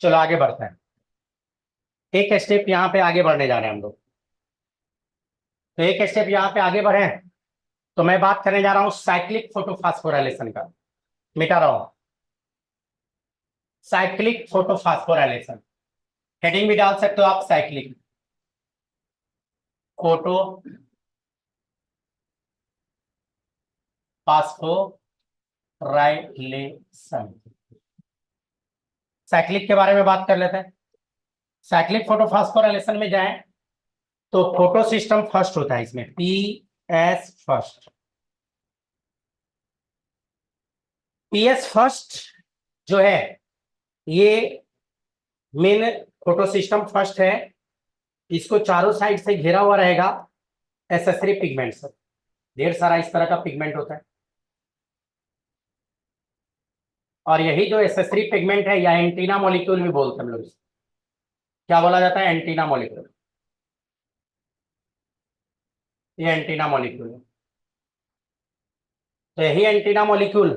चलो आगे बढ़ते हैं। एक स्टेप यहाँ पे आगे बढ़ने जा रहे हैं हम लोग। तो एक स्टेप यहाँ पे आगे बढ़े, तो मैं बात करने जा रहा हूँ साइक्लिक फोटोफॉस्फोराइलेशन का। मिटा रहा हूँ, साइक्लिक फोटोफॉस्फोराइलेशन। हेडिंग भी डाल सकते हो आप, साइक्लिक फोटो फास्फोराइलेशन। साइक्लिक के बारे में बात कर लेते हैं। साइक्लिक फोटोफॉस्फोराइलेशन में जाएं तो फोटो सिस्टम फर्स्ट होता है, इसमें पीएस फर्स्ट। पीएस फर्स्ट जो है ये मेन फोटो सिस्टम फर्स्ट है। इसको चारों साइड से घिरा हुआ रहेगा एसेसरी पिगमेंट से। ढेर सारा इस तरह का पिगमेंट होता है, और यही जो एसेसरी पिगमेंट है या एंटीना मॉलिक्यूल भी बोलते हैं हम लोग इसको। क्या बोला जाता है? Antenna molecule. ये एंटीना मॉलिक्यूल है। तो यही एंटीना मॉलिक्यूल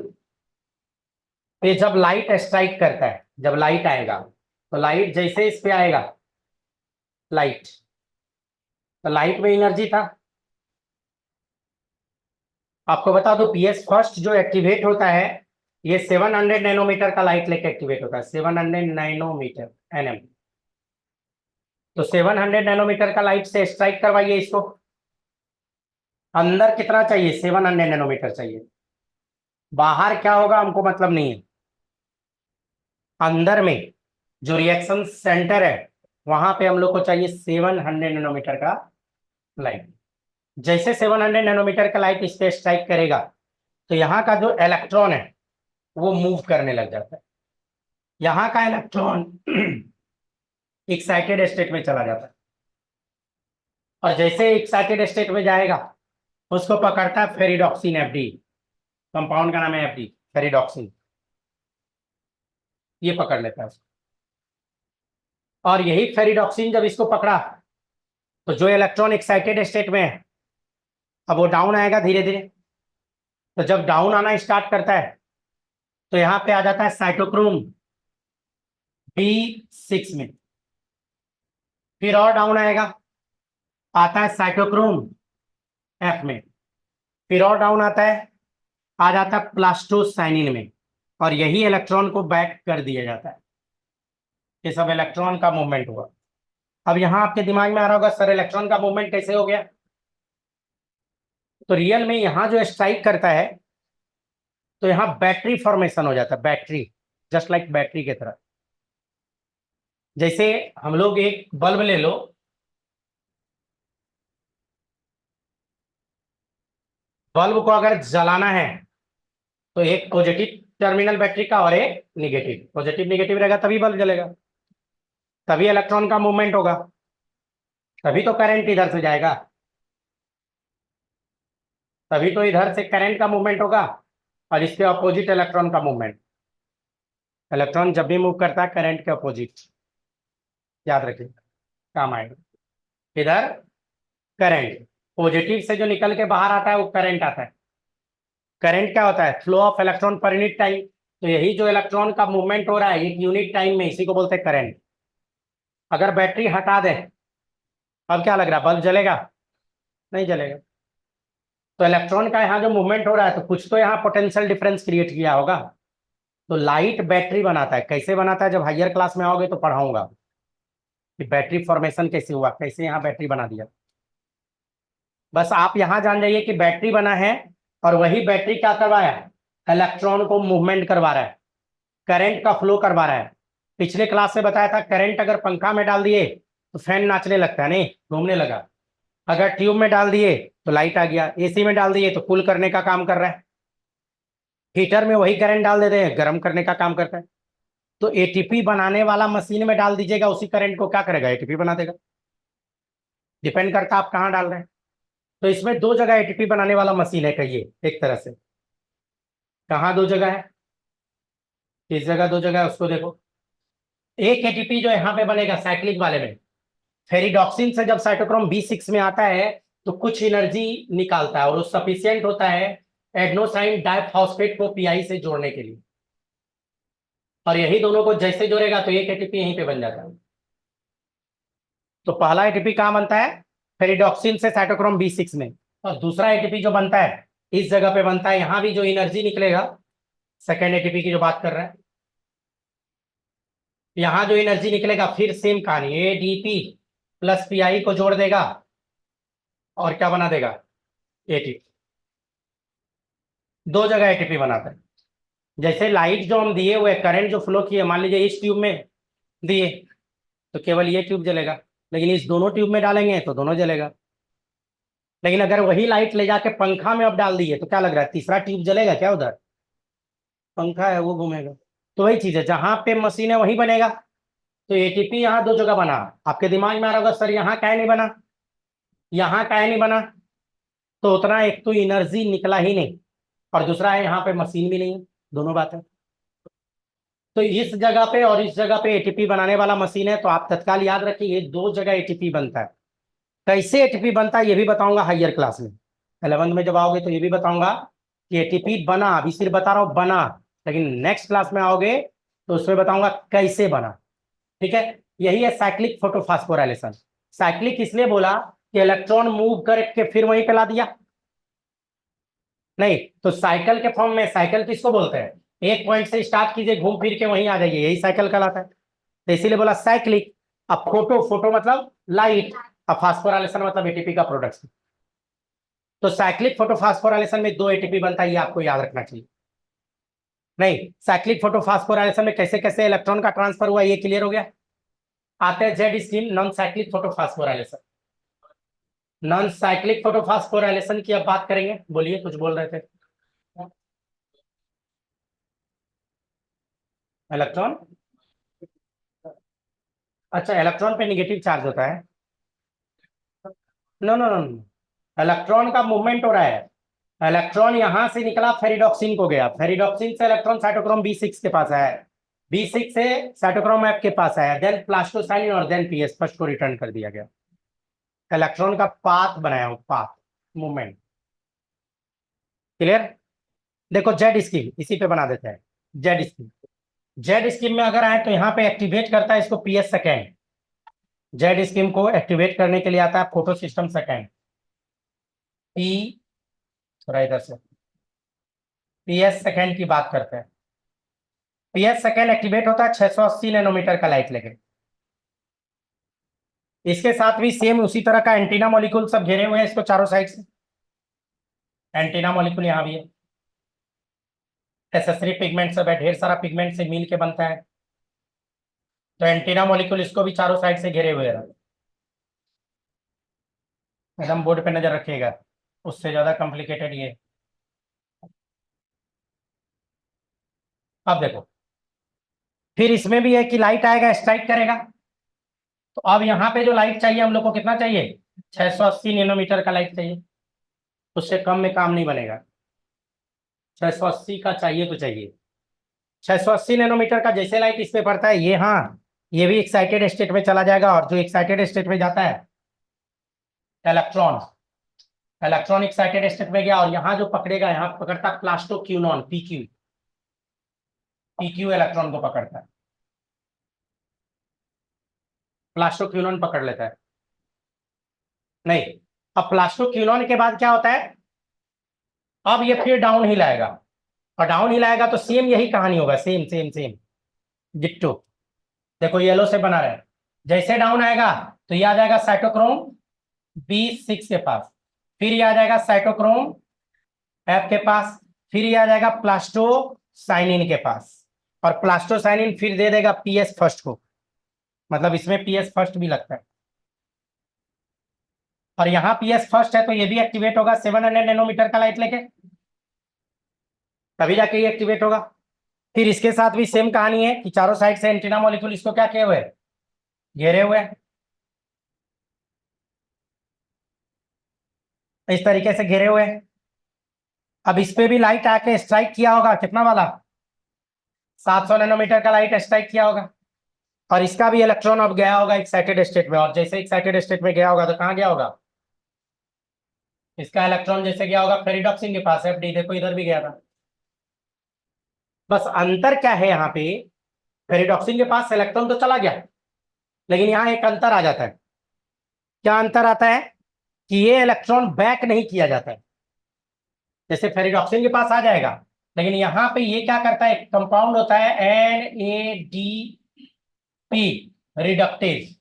पे जब लाइट स्ट्राइक करता है, जब लाइट आएगा, तो लाइट जैसे इस पे आएगा, लाइट, तो लाइट में एनर्जी था। आपको बता दो पीएस फर्स्ट जो एक्टिवेट होता है ये 700 नैनोमीटर का लाइट लेके एक्टिवेट होता है। 700 नैनोमीटर एनएम। तो 700 नैनोमीटर का लाइट से स्ट्राइक करवाइए इसको। अंदर कितना चाहिए? 700 नैनोमीटर चाहिए। बाहर क्या होगा हमको मतलब नहीं है। अंदर में जो रिएक्शन सेंटर है वहां पे हम लोग को चाहिए 700 नैनोमीटर का लाइट। जैसे 700 नैनोमीटर का लाइट इस पे स्ट्राइक करेगा तो यहाँ का जो इलेक्ट्रॉन है वो मूव करने लग जाता है। यहाँ का इलेक्ट्रॉन एक्साइटेड स्टेट में चला जाता है, और जैसे एक्साइटेड स्टेट में जाएगा उसको पकड़ता है फेरिडॉक्सिन, एफडी। कंपाउंड का नाम है एफडी, फेरिडॉक्सिन। ये पकड़ लेता है उसको। और यही फेरिडॉक्सिन जब इसको पकड़ा तो जो इलेक्ट्रॉन एक्साइटेड स्टेट में है अब वो डाउन आएगा धीरे धीरे। तो जब डाउन आना स्टार्ट करता है तो यहाँ पे आ जाता है साइटोक्रोम B6 में। फिर और डाउन आएगा, आता है साइटोक्रोम F में। फिर और डाउन आता है, आ जाता है प्लास्टोसाइनिन में। और यही इलेक्ट्रॉन को बैक कर दिया जाता है। ये सब इलेक्ट्रॉन का मूवमेंट हुआ। अब यहाँ आपके दिमाग में आ रहा होगा सर इलेक्ट्रॉन का मूवमेंट कैसे हो गया? तो रियल में यहाँ जो स्ट्राइक करता है तो यहाँ बैटरी फॉर्मेशन हो जाता है। बैटरी, जस्ट लाइक बैटरी की तरह। जैसे हम लोग एक बल्ब ले लो, बल्ब को अगर जलाना है तो एक पॉजिटिव टर्मिनल बैटरी का और एक निगेटिव। पॉजिटिव निगेटिव रहेगा तभी बल्ब जलेगा, तभी इलेक्ट्रॉन का मूवमेंट होगा, तभी तो करंट इधर से जाएगा, तभी तो इधर से करंट का मूवमेंट होगा और इसके अपोजिट इलेक्ट्रॉन का मूवमेंट। इलेक्ट्रॉन जब भी मूव करता है करंट के अपोजिट, याद रखिए, काम आएगा। इधर करंट पॉजिटिव से जो निकल के बाहर आता है वो करंट आता है। करंट क्या होता है? Flow of electron per unit time. तो यही जो इलेक्ट्रॉन का मूवमेंट हो रहा है एक यूनिट टाइम में, इसी को बोलते हैं करंट। अगर बैटरी हटा दें, अब क्या लग रहा है? बल्ब जलेगा? नहीं जलेगा। तो इलेक्ट्रॉन का यहाँ जो मूवमेंट हो रहा है तो कुछ तो यहाँ पोटेंशियल डिफरेंस क्रिएट किया होगा। तो लाइट बैटरी बनाता है। कैसे बनाता है? जब हायर क्लास में आओगे तो पढ़ाऊंगा कि बैटरी फॉर्मेशन कैसे हुआ, कैसे यहाँ बैटरी बना दिया। बस आप यहाँ जान जाइए कि बैटरी बना है, और वही बैटरी क्या करवाया है? इलेक्ट्रॉन को मूवमेंट करवा रहा है, करंट का फ्लो करवा रहा है। पिछले क्लास में बताया था करंट अगर पंखा में डाल दिए तो फैन नाचने लगता है, नहीं घूमने लगा। अगर ट्यूब में डाल दिए तो लाइट आ गया, एसी में डाल दिए तो कूल करने का काम कर रहा है। हीटर में वही करंट डाल देते हैं, गर्म करने का काम करता है। तो एटीपी बनाने वाला मशीन में डाल दीजिएगा उसी करंट को, क्या करेगा? एटीपी बना देगा। डिपेंड करता है आप कहाँ डाल रहे हैं। तो इसमें दो जगह एटीपी बनाने वाला मशीन है, कहिए एक तरह से। कहाँ दो जगह है? किस जगह दो जगह है उसको देखो। एक एटीपी जो यहाँ पे बनेगा साइक्लिक वाले में, फेरिडॉक्सिन से जब साइटोक्रोम B6 में आता है तो कुछ एनर्जी निकालता है, और वो सफिशियंट होता है एडेनोसाइन डाइफॉस्फेट को पीआई से जोड़ने के लिए। और यही दोनों को जैसे जोड़ेगा तो एक एटीपी यहीं पे बन जाता है। तो पहला एटीपी कहाँ बनता है? फेरिडॉक्सिन से साइटोक्रोम B6 में। और दूसरा एटीपी जो बनता है इस जगह पे बनता है, यहां भी जो एनर्जी निकलेगा, सेकेंड एटीपी की जो बात कर रहे हैं, यहां जो एनर्जी निकलेगा फिर सेम कहानी, ADP प्लस PI को जोड़ देगा और क्या बना देगा? एटीपी। दो जगह एटीपी बनाता है। जैसे लाइट जो हम दिए हुए, करंट जो फ्लो किए, मान लीजिए इस ट्यूब में दिए तो केवल ये ट्यूब जलेगा, लेकिन इस दोनों ट्यूब में डालेंगे तो दोनों जलेगा। लेकिन अगर वही लाइट ले जाके पंखा में अब डाल दिए तो क्या लग रहा है, तीसरा ट्यूब जलेगा क्या? उधर पंखा है वो घूमेगा। तो वही चीज है, जहां पे मशीन है वहीं बनेगा। तो एटीपी यहाँ दो जगह बना। आपके दिमाग में आ रहा होगा सर यहाँ क्या नहीं बना, यहाँ क्या नहीं बना। तो उतना एक तो एनर्जी निकला ही नहीं, और दूसरा है यहाँ पे मशीन भी नहीं है, दोनों बात है। तो इस जगह पे और इस जगह पे एटीपी बनाने वाला मशीन है, तो आप तत्काल याद रखिए ये दो जगह एटीपी बनता है। कैसे एटीपी बनता है ये भी बताऊंगा हायर क्लास में, 11th में जब आओगे तो ये भी बताऊंगा कि एटीपी बना। अभी सिर्फ बता रहा हूं बना, लेकिन नेक्स्ट क्लास में आओगे तो उसमें बताऊंगा कैसे बना। ठीक है, यही है साइक्लिक फोटोफॉस्फोराइलेशन। साइक्लिक इसलिए बोला कि इलेक्ट्रॉन मूव करके फिर वहीं पे ला दिया। नहीं तो साइकिल के फॉर्म में, साइकिल किसको बोलते हैं? एक पॉइंट से स्टार्ट कीजिए, घूम फिर के वहीं आ जाइए, यही साइकिल कहलाता है। तो इसीलिए बोला साइक्लिक। अब फोटो, फोटो मतलब लाइट, अब फास्फोराइलेशन मतलब एटीपी का प्रोडक्ट। तो साइक्लिक फोटोफॉस्फोराइलेशन में दो एटीपी बनता है, ये आपको याद रखना चाहिए। नहीं, साइक्लिक फोटोफॉस्फोराइलेशन में कैसे कैसे इलेक्ट्रॉन का ट्रांसफर हुआ ये क्लियर हो गया। आते हैं Z scheme, non cyclic photophosphorylation. Non cyclic photophosphorylation की अब बात करेंगे। बोलिए, कुछ बोल रहे थे। इलेक्ट्रॉन, अच्छा इलेक्ट्रॉन पे निगेटिव चार्ज होता है। नो नो नो, इलेक्ट्रॉन का मूवमेंट हो रहा है। इलेक्ट्रॉन यहां से निकला, फेरिडॉक्सिन को गया, फेरिडॉक्सिन से इलेक्ट्रॉन साइटोक्रोम B6 के पास आया, B6 से साइटोक्रोम F के पास आया, देन प्लास्टोसाइनिन और देन PS फर्स्ट को रिटर्न कर दिया गया। इलेक्ट्रॉन का पाथ बनाया हूं, पाथ मूवमेंट। क्लियर? देखो जेड स्कीम इसी पे बना देते हैं। जेड स्कीम, जेड स्कीम में अगर आए तो यहाँ पे एक्टिवेट करता है इसको PS सेकेंड। जेड स्कीम को एक्टिवेट करने के लिए आता है फोटो सिस्टम सेकेंड, पी, थोड़ा इधर से, PS सेकेंड की बात करते हैं। PS सेकेंड एक्टिवेट होता है 680 नैनोमीटर का लाइट लेके। इसके साथ भी सेम उसी तरह का एंटीना मॉलिक्यूल सब घेरे हुए हैं इसको चारों साइड से। एंटीना मॉलिक्यूल यहाँ भी है, एसेसरी पिगमेंट सब है, ढेर सारा पिगमेंट से मिल के बनता है। तो एंटीना मॉलिक्यूल इसको भी चारों साइड से घेरे हुए हैं। एकदम बोर्ड पे नजर रखिएगा, उससे ज्यादा कॉम्प्लिकेटेड ये। अब देखो, फिर इसमें भी है कि लाइट आएगा, स्ट्राइक करेगा। तो अब यहाँ पे जो लाइट चाहिए हम लोग को, कितना चाहिए? 680 नैनोमीटर का लाइट चाहिए, उससे कम में काम नहीं बनेगा। 680 का चाहिए तो चाहिए। 680 नैनोमीटर का जैसे लाइट इस पे पड़ता है, ये हाँ, ये भी एक्साइटेड स्टेट में चला जाएगा। और जो एक्साइटेड स्टेट में जाता है इलेक्ट्रॉन, इलेक्ट्रॉन एक्साइटेड स्टेट में गया, और यहाँ जो पकड़ेगा, यहाँ पकड़ता प्लास्टोक्यूनॉन, PQ, PQ इलेक्ट्रॉन को पकड़ता है, प्लास्टोक्यूनॉन पकड़ लेता है। नहीं, अब प्लास्टोक्यूनॉन के बाद क्या होता है? अब ये फिर डाउन हिल आएगा, और डाउन हिल आएगा तो सेम यही कहानी होगा, सेम सेम सेम डिट्टो। देखो येलो से बना रहे हैं, जैसे डाउन आएगा तो ये आ जाएगा साइटोक्रोम B6 के पास, फिर ये आ जाएगा साइटोक्रोम F के पास, फिर ये आ जाएगा प्लास्टोसाइनिन के पास, और प्लास्टोसाइनिन फिर दे देगा PS फर्स्ट को। मतलब इसमें PS फर्स्ट भी लगता है, और यहाँ PS फर्स्ट है तो ये भी एक्टिवेट होगा 700 नैनोमीटर का लाइट लेके, तभी जाके ये एक्टिवेट होगा। फिर इसके साथ भी सेम कहानी है कि चारों साइड से एंटीना मॉलिक्यूल इसको क्या किए हुए, घेरे हुए हैं, इस तरीके से घेरे हुए हैं। अब इस पे भी लाइट आके स्ट्राइक किया होगा, कितना वाला? 700 नैनोमीटर का लाइट स्ट्राइक किया होगा, और इसका भी इलेक्ट्रॉन अब गया होगा एक्साइटेड स्टेट में, और जैसे एक्साइटेड स्टेट में गया होगा तो कहाँ गया होगा? इसका इलेक्ट्रॉन जैसे गया होगा फेरिडॉक्सिन के पास, FD देखो इधर भी गया था। बस अंतर क्या है यहाँ पे, फेरिडॉक्सिन के पास इलेक्ट्रॉन तो चला गया, लेकिन यहां एक अंतर आ जाता है। क्या अंतर आता है? कि ये इलेक्ट्रॉन बैक नहीं किया जाता है। जैसे फेरिडॉक्सिन के पास आ जाएगा, लेकिन यहां पे ये क्या करता है, कंपाउंड होता है NADP रिडक्टेज,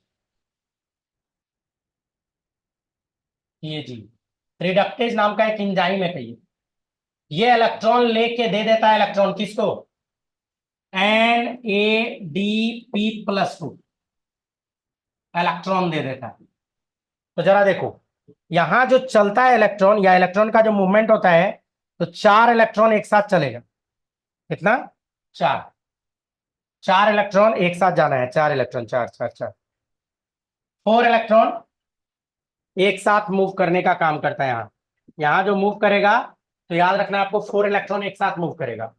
ये जी रिडक्टेज नाम का एक एंजाइम है। कहिए ये इलेक्ट्रॉन लेके दे देता है, इलेक्ट्रॉन किसको? NADP+2 इलेक्ट्रॉन दे देता है। तो जरा देखो, यहां जो चलता है इलेक्ट्रॉन या इलेक्ट्रॉन का जो मूवमेंट होता है, तो 4 इलेक्ट्रॉन एक साथ चलेगा। कितना? 4। 4 इलेक्ट्रॉन एक साथ जाना है, 4 इलेक्ट्रॉन, 4 4 4। 4 इलेक्ट्रॉन एक साथ मूव करने का काम करता है। यहां यहां जो मूव करेगा, तो याद रखना आपको 4 इलेक्ट्रॉन एक साथ मूव करेगा।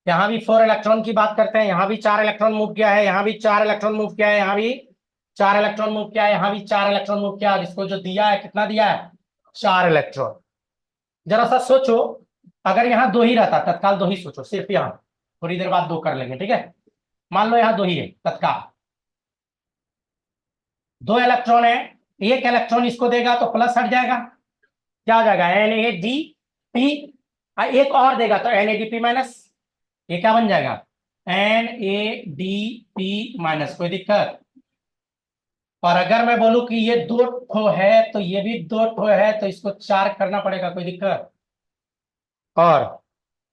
यहां भी 4 इलेक्ट्रॉन की बात करते हैं, यहां भी 4 इलेक्ट्रॉन मूव किया है, यहां भी 4 इलेक्ट्रॉन मूव किया है, यहां भी 4 इलेक्ट्रॉन मूव किया है, यहां भी 4 इलेक्ट्रॉन मूव किया है। और इसको जो दिया है, कितना दिया है? 4 इलेक्ट्रॉन। जरा सा सोचो, अगर यहाँ 2 ही रहता, तत्काल 2 ही सोचो, सिर्फ यहाँ, थोड़ी देर बाद 2 कर लेंगे, ठीक है। मान लो यहाँ 2 ही है तत्काल, 2 इलेक्ट्रॉन है, एक इलेक्ट्रॉन इसको देगा तो प्लस हट जाएगा, क्या हो जाएगा? NADP। एक और देगा तो NADP-, ये क्या बन जाएगा? NADP-। कोई दिक्कत? और अगर मैं बोलूं कि ये 2 ठो है तो ये भी 2 ठो है, तो इसको 4 करना पड़ेगा, कोई दिक्कत? और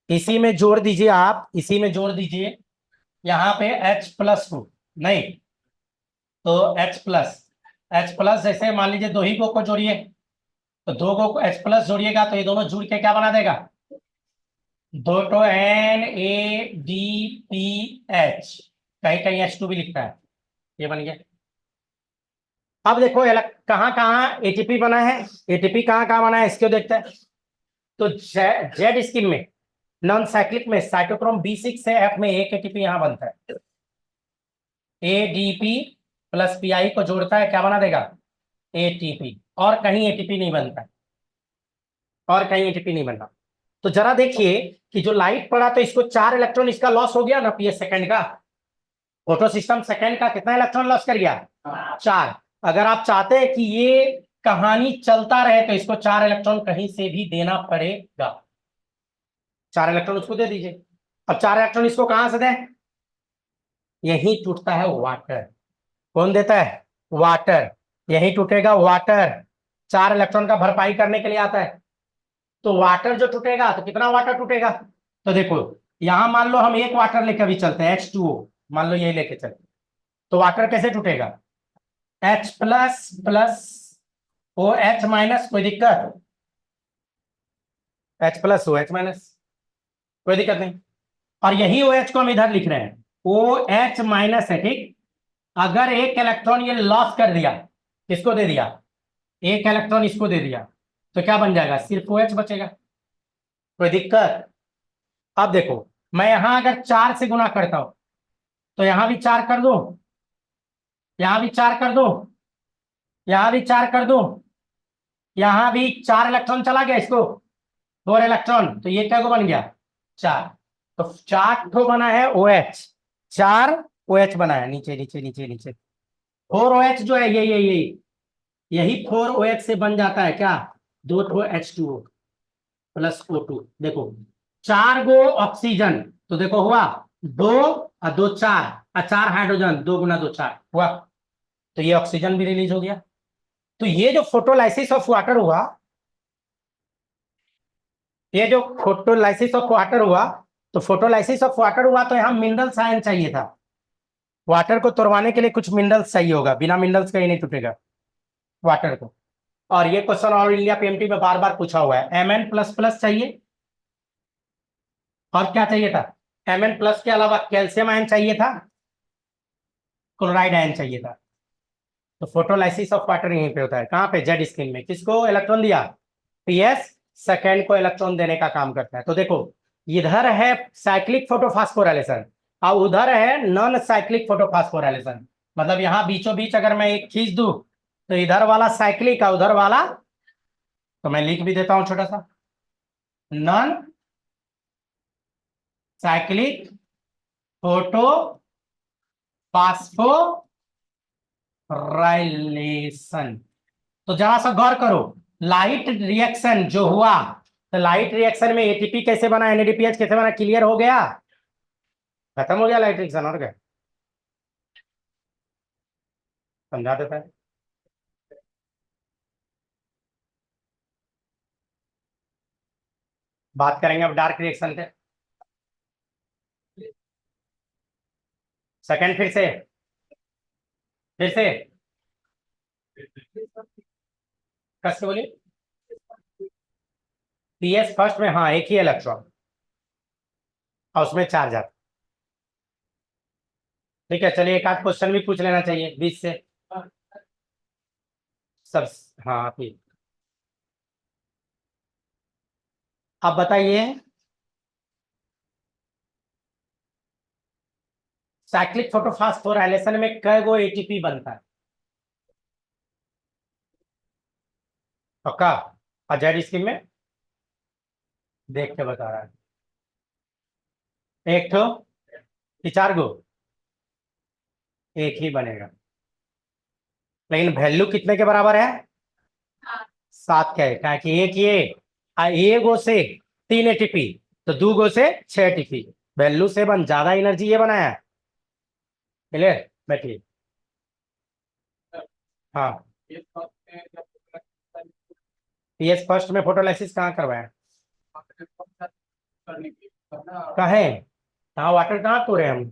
इसी में जोड़ दीजिए, आप इसी में जोड़ दीजिए, यहां पे H+2 नहीं, तो H+, जैसे मान लीजिए 2 ही को जोड़िए, तो 2 को H+ जोड़िएगा तो ये दोनों जुड़ के क्या बना देगा? 2 तो NADPH, कहीं कहीं H2 भी लिखता है, ये बन गया। अब देखो कहाँ कहाँ एटीपी बना है, एटीपी कहाँ कहाँ बना है, इसको देखते हैं। तो जेड स्कीम में, नॉन साइक्लिक में, साइटोक्रोम B6 से F में एक एटीपी यहां बनता है, ADP प्लस PI को जोड़ता है, क्या बना देगा? ATP। और कहीं एटीपी नहीं बनता, और कहीं एटीपी नहीं बनता। तो जरा देखिए कि जो लाइट पड़ा, तो इसको 4 इलेक्ट्रॉन इसका लॉस हो गया ना, PS सेकंड का, फोटो सिस्टम सेकंड का कितना इलेक्ट्रॉन लॉस कर गया? 4। अगर आप चाहते हैं कि ये कहानी चलता रहे, तो इसको 4 इलेक्ट्रॉन कहीं से भी देना पड़ेगा। 4 इलेक्ट्रॉन उसको दे दीजिए। अब 4 इलेक्ट्रॉन इसको कहां से दें? यही टूटता है वाटर। कौन देता है? वाटर। यही टूटेगा वाटर, 4 इलेक्ट्रॉन का भरपाई करने के लिए आता है। तो वाटर जो टूटेगा, तो कितना वाटर टूटेगा? तो देखो, यहां मान लो हम एक वाटर लेकर भी चलते हैं, H2O, मान लो ये लेके चलते, तो वाटर कैसे टूटेगा? H++ OH-, कोई दिक्कत? H+OH-, कोई दिक्कत नहीं। और यही OH को हम इधर लिख रहे हैं, OH- है, ठीक। अगर एक इलेक्ट्रॉन ये लॉस कर दिया, किसको दे दिया? एक इलेक्ट्रॉन इसको दे दिया, तो क्या बन जाएगा? सिर्फ OH बचेगा, कोई दिक्कत? अब देखो, मैं यहां अगर 4 से गुना करता हूं, तो यहां भी 4 कर दो, यहां भी 4 कर दो, यहां भी 4 कर दो, यहां भी 4 इलेक्ट्रॉन चला गया, इसको 4 इलेक्ट्रॉन, तो ये क्या को बन गया? 4। तो 4 ठो बना है OH, 4 OH बना है, नीचे नीचे नीचे नीचे। 4 OH जो है ये यही 4 OH से बन जाता है क्या? 2 ठो H2O प्लस O2। देखो 4 गो ऑक्सीजन, तो देखो हुआ 2 और 2 4, और 4 हाइड्रोजन, 2 गुना 2 4 हुआ, तो ये ऑक्सीजन भी रिलीज हो गया। तो ये जो फोटोलाइसिस ऑफ वाटर हुआ, ये जो फोटोलाइसिस ऑफ वाटर हुआ, तो फोटोलाइसिस ऑफ वाटर हुआ, तो यहां मिनरल्स आयन चाहिए था। वाटर को तोड़वाने के लिए कुछ मिनरल्स चाहिए होगा, बिना मिनरल्स का ही नहीं टूटेगा वाटर को। और ये क्वेश्चन ऑल इंडिया PMT में बार बार पूछा हुआ है। Mn++ चाहिए, और क्या चाहिए था? Mn+ के अलावा कैल्शियम आयन चाहिए था, क्लोराइड आयन चाहिए था। तो फोटोलाइसिस ऑफ वाटर यहीं पे होता है, कहाँ पे? जेड स्क्रीन में। किसको इलेक्ट्रॉन दिया? PS सेकेंड को इलेक्ट्रॉन देने का काम करता है। तो देखो, इधर है साइक्लिक फोटोफास्फोराइलेशन और उधर है नॉन साइक्लिक फोटोफास्फोराइलेशन। मतलब यहाँ बीचों बीच अगर मैं एक खींच दूं, तो इधर वाला साइक्लिक और उधर वाला, तो मैं लिख भी देता हूं छोटा सा, नॉन साइक्लिक फोटो फास्फोराइलेशन। तो जरा सा गौर करो, लाइट रिएक्शन जो हुआ, तो लाइट रिएक्शन में एटीपी कैसे बना, एनएडीपीएच कैसे बना, क्लियर हो गया? खत्म हो गया लाइट रिएक्शन, और क्या समझा देता है। बात करेंगे अब डार्क रिएक्शन के। सेकंड फिर से कैसे बोली? पीएस फर्स्ट में हाँ एक ही इलेक्ट्रॉन, और उसमें चार्ज आता। ठीक है, चलिए एक आध क्वेश्चन भी पूछ लेना चाहिए बीच से सब। हाँ ठीक। आप बताइए, साइक्लिक फोटोफॉस्फोराइलेशन में कै गो एटीपी बनता है? पक्का? और जेड स्कीम में देख के बता रहा है, एक ठो कि चार गो? एक ही बनेगा, लेकिन वैल्यू कितने के बराबर है? सात का है, क्या कि एक ये ए गो से तीन एटीपी, तो दो गो से छह एटीपी, वैल्यू सेवन, ज्यादा एनर्जी ये बनाया है। क्लियर? बैठिए। हाँ, पीएस फर्स्ट में फोटोलाइसिस कहाँ करवाया? कहे कहाँ वाटर कहाँ तोड़े हम?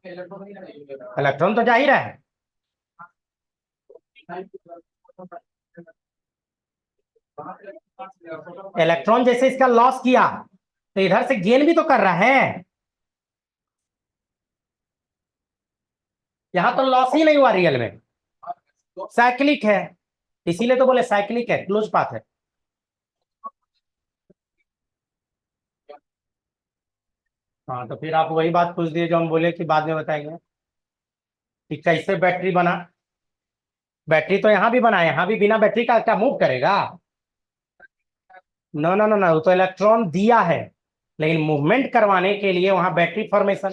इलेक्ट्रॉन तो जा ही रहा है। इलेक्ट्रॉन जैसे इसका लॉस किया, तो इधर से गेन भी तो कर रहा है। यहां तो लॉस ही नहीं हुआ रियल में, साइक्लिक है, इसीलिए तो बोले साइक्लिक है, क्लोज पाथ है। हाँ, तो फिर आप वही बात पूछ दिए जो हम बोले कि बाद में बताएंगे कि कैसे बैटरी बना। बैटरी तो यहाँ भी बना है, यहाँ भी बिना बैटरी का क्या मूव करेगा? नो नो नो नो, वो तो इलेक्ट्रॉन दिया है, लेकिन मूवमेंट करवाने के लिए वहां बैटरी फॉर्मेशन,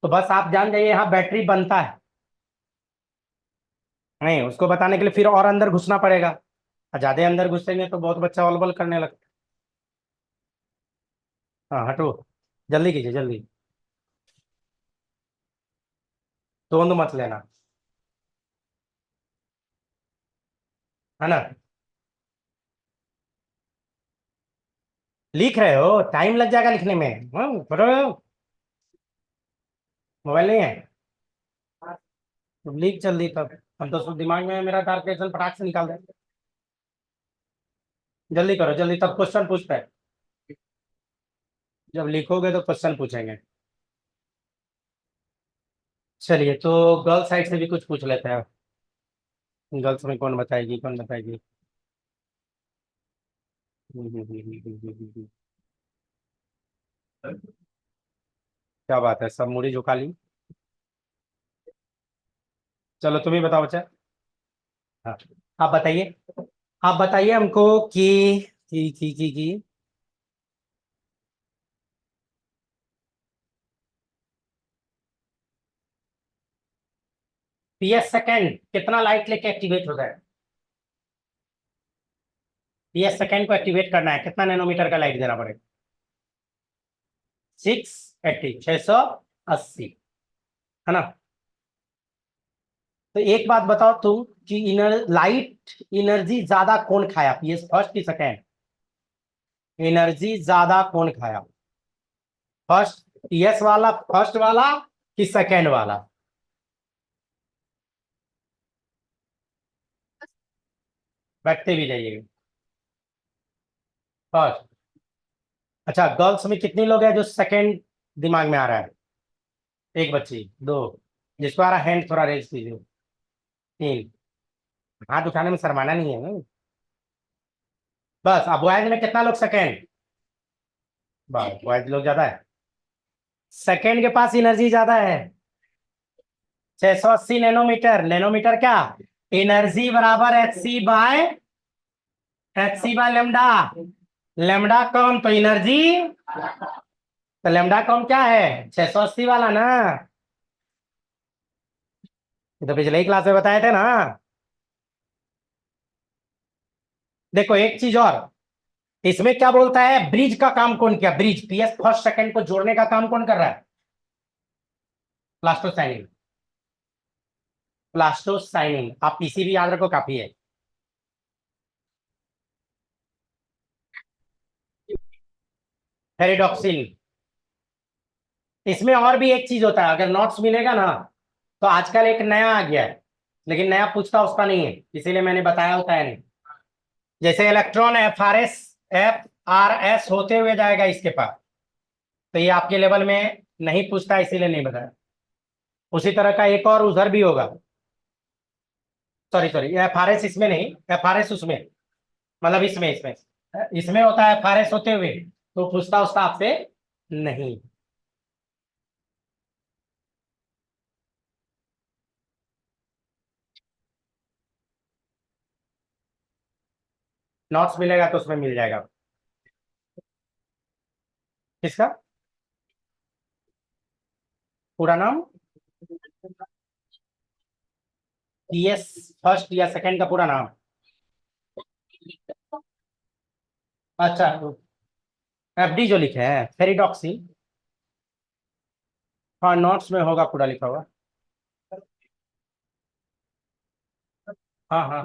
तो बस आप जान जाइए यहाँ बैटरी बनता है। नहीं, उसको बताने के लिए फिर और अंदर घुसना पड़ेगा, और ज्यादा अंदर घुसेंगे तो बहुत बच्चा वलबल करने लगता। हाँ हटो, जल्दी कीजिए जल्दी, तोंद मत लेना, है ना? लिख रहे हो, टाइम लग जाएगा लिखने में। पढ़ो, मोबाइल नहीं है तो लिख जल्दी, तब हम तो सब दिमाग में मेरा टारगेट फटाक से निकाल दे। जल्दी करो जल्दी, तब क्वेश्चन पूछते हैं, जब लिखोगे तो क्वेश्चन पूछेंगे। चलिए, तो गर्ल साइड से भी कुछ पूछ लेते हैं। गर्ल्स में कौन बताएगी, कौन बताएगी? क्या बात है, सब मुड़ी झुका ली। चलो तुम ही बताओ बच्चा। हाँ, आप बताइए, आप बताइए हमको कि पीएस सेकेंड कितना लाइट लेके एक्टिवेट होता है? पीएस सेकेंड को एक्टिवेट करना है, कितना नैनोमीटर का लाइट देना पड़ेगा? 680, 680, है ना? तो एक बात बताओ तुम कि लाइट एनर्जी ज्यादा कौन खाया, पीएस फर्स्ट की सेकेंड? एनर्जी ज्यादा कौन खाया, फर्स्ट पीएस वाला, फर्स्ट वाला कि सेकेंड वाला? बैठते भी जाइएगा। फर्स्ट। अच्छा, गर्ल्स में कितनी लोग हैं जो सेकेंड दिमाग में आ रहा है? एक बच्ची, दो, जिसको आ रहा हैंड थोड़ा रेज कीजिए, तीन। हाथ उठाने में शर्माना नहीं है ना? बस, अब बॉयज में कितना लोग सेकेंड? बस, बॉयज लोग ज्यादा है, सेकेंड के पास एनर्जी ज्यादा है। 680 नैनोमीटर, नैनोमीटर क्या, एनर्जी बराबर H C by lambda. Lambda कम तो एनर्जी, तो लेमडा कम क्या है, 680 वाला ना? ये तो पिछले ही क्लास में बताए थे ना। देखो एक चीज और, इसमें क्या बोलता है, ब्रिज का काम कौन किया, ब्रिज पीएस फर्स्ट सेकंड को जोड़ने का काम कौन कर रहा है, प्लास्टोसाइनिन। प्लास्टोसाइनिन आप पीसीबी याद रखो, काफी है। फेरिडॉक्सिल। इसमें और भी एक चीज होता है, अगर नोट्स मिलेगा ना, तो आजकल एक नया आ गया है, लेकिन नया पूछता उसका नहीं है, इसीलिए मैंने बताया होता है नहीं। जैसे इलेक्ट्रॉन एफ आर एस होते हुए जाएगा इसके पास, तो ये आपके लेवल में नहीं पूछता, इसीलिए नहीं बताया। उसी तरह का एक और उधर भी होगा, sorry sorry, F R S इसमें नहीं, एफ आर एस उसमें, मतलब इसमें इसमें इसमें होता है एफ आर एस होते हुए, तो पूछता उसका आपसे नहीं। नोट्स मिलेगा तो उसमें मिल जाएगा। किसका पूरा नाम, पीएस फर्स्ट या सेकंड का पूरा नाम। अच्छा, एफडी जो लिखे हैं फेरिडॉक्सी, हाँ नोट्स में होगा पूरा लिखा हुआ। हाँ हाँ,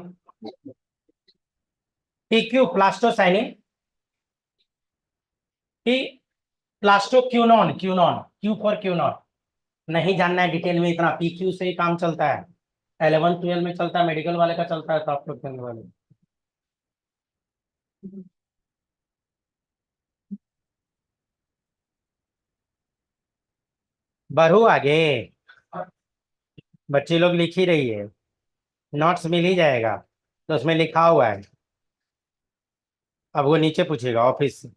PQ plastocyanin, P plastoquinone, quinone Q for quinone. नहीं जानना है डिटेल में इतना, पीक्यू से ही काम चलता है, 11 12 में चलता है, मेडिकल वाले का चलता है, तो आप लोग करने वाले। बढ़ू आगे, बच्चे लोग लिख ही रही है, नोट्स मिल ही जाएगा, तो उसमें लिखा हुआ है। अब वो नीचे पूछेगा ऑफिस से।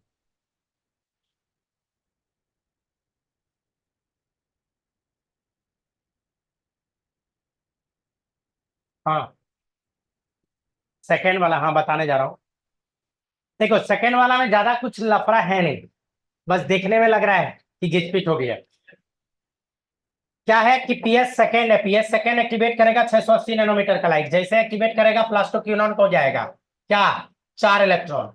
हाँ सेकंड वाला, हाँ बताने जा रहा हूँ। देखो सेकंड वाला में ज्यादा कुछ लफड़ा है नहीं, बस देखने में लग रहा है कि गिचपिट हो गया। क्या है कि पीएस सेकंड है, पीएस सेकंड एक्टिवेट करेगा 680 नैनोमीटर का लाइट, जैसे एक्टिवेट करेगा प्लास्टोक्यूनॉन को जाएगा क्या, 4 इलेक्ट्रॉन,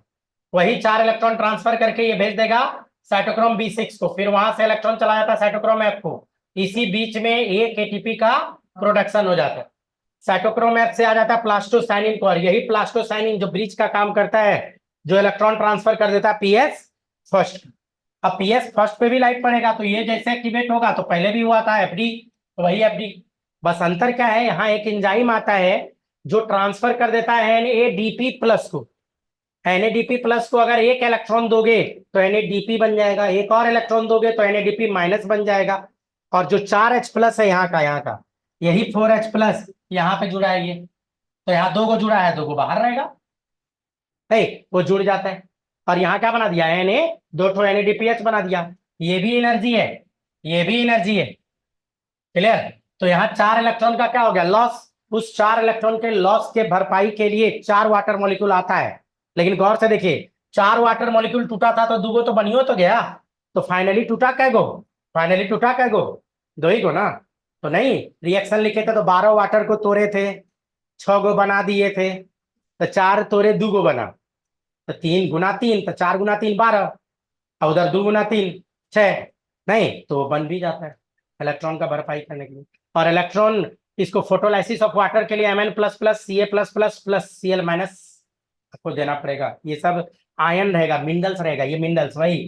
वही 4 इलेक्ट्रॉन ट्रांसफर करके ये भेज देगा साइटोक्रोम B6 को, फिर वहां से इलेक्ट्रॉन चला जाता है साइटोक्रोम F को, इसी बीच में एक एटीपी का प्रोडक्शन हो जाता है। साइटोक्रोम F से आ जाता है प्लास्टोसाइनिन को, और यही प्लास्टोसाइनिन जो ब्रिज का काम करता है, जो इलेक्ट्रॉन ट्रांसफर कर देता है पीएस फर्स्ट। अब पीएस फर्स्ट पे भी लाइट पड़ेगा, तो ये जैसे एक्टिवेट होगा, तो पहले भी हुआ था एफडी, तो वही एफडी। बस अंतर क्या है, यहाँ एक एंजाइम आता है जो ट्रांसफर कर देता है NADP प्लस को। NADP प्लस को अगर एक इलेक्ट्रॉन दोगे तो NADP बन जाएगा, एक और इलेक्ट्रॉन दोगे तो NADP माइनस बन जाएगा। और जो 4H प्लस है यहाँ का यही 4H प्लस यहाँ पे जुड़ा है ये, तो यहाँ दो को जुड़ा है, दो को बाहर रहेगा, है वो जुड़ जाता है। और यहाँ क्या बना दिया, दो ठो NADPH बना दिया, ये भी एनर्जी है, ये भी एनर्जी है, क्लियर। तो यहाँ 4 इलेक्ट्रॉन का क्या हो गया, लॉस। उस 4 इलेक्ट्रॉन के लॉस के भरपाई के लिए 4 वाटर मॉलिक्यूल आता है, लेकिन गौर से देखिए 4 वाटर मॉलिक्यूल टूटा था तो दूगो तो बनियो तो गया, तो फाइनली टूटा कै गो, फाइनली टूटा कै गो, दो ही गो ना। तो नहीं, रिएक्शन लिखे थे तो 12 वाटर को तोड़े थे, 6 गो बना दिए थे, तो 4 तोड़े 2 गो बना, तो 3 गुना 3, तो 4 गुना 3 12, और उधर 2 गुना 3 6, नहीं तो बन भी जाता है इलेक्ट्रॉन का भरपाई करने के लिए। और इलेक्ट्रॉन इसको फोटोलाइसिस ऑफ वाटर के लिए Mn plus plus Ca++ Cl minus आपको देना पड़ेगा, ये सब आयन रहेगा, मिनरल्स रहेगा, ये मिनरल्स वही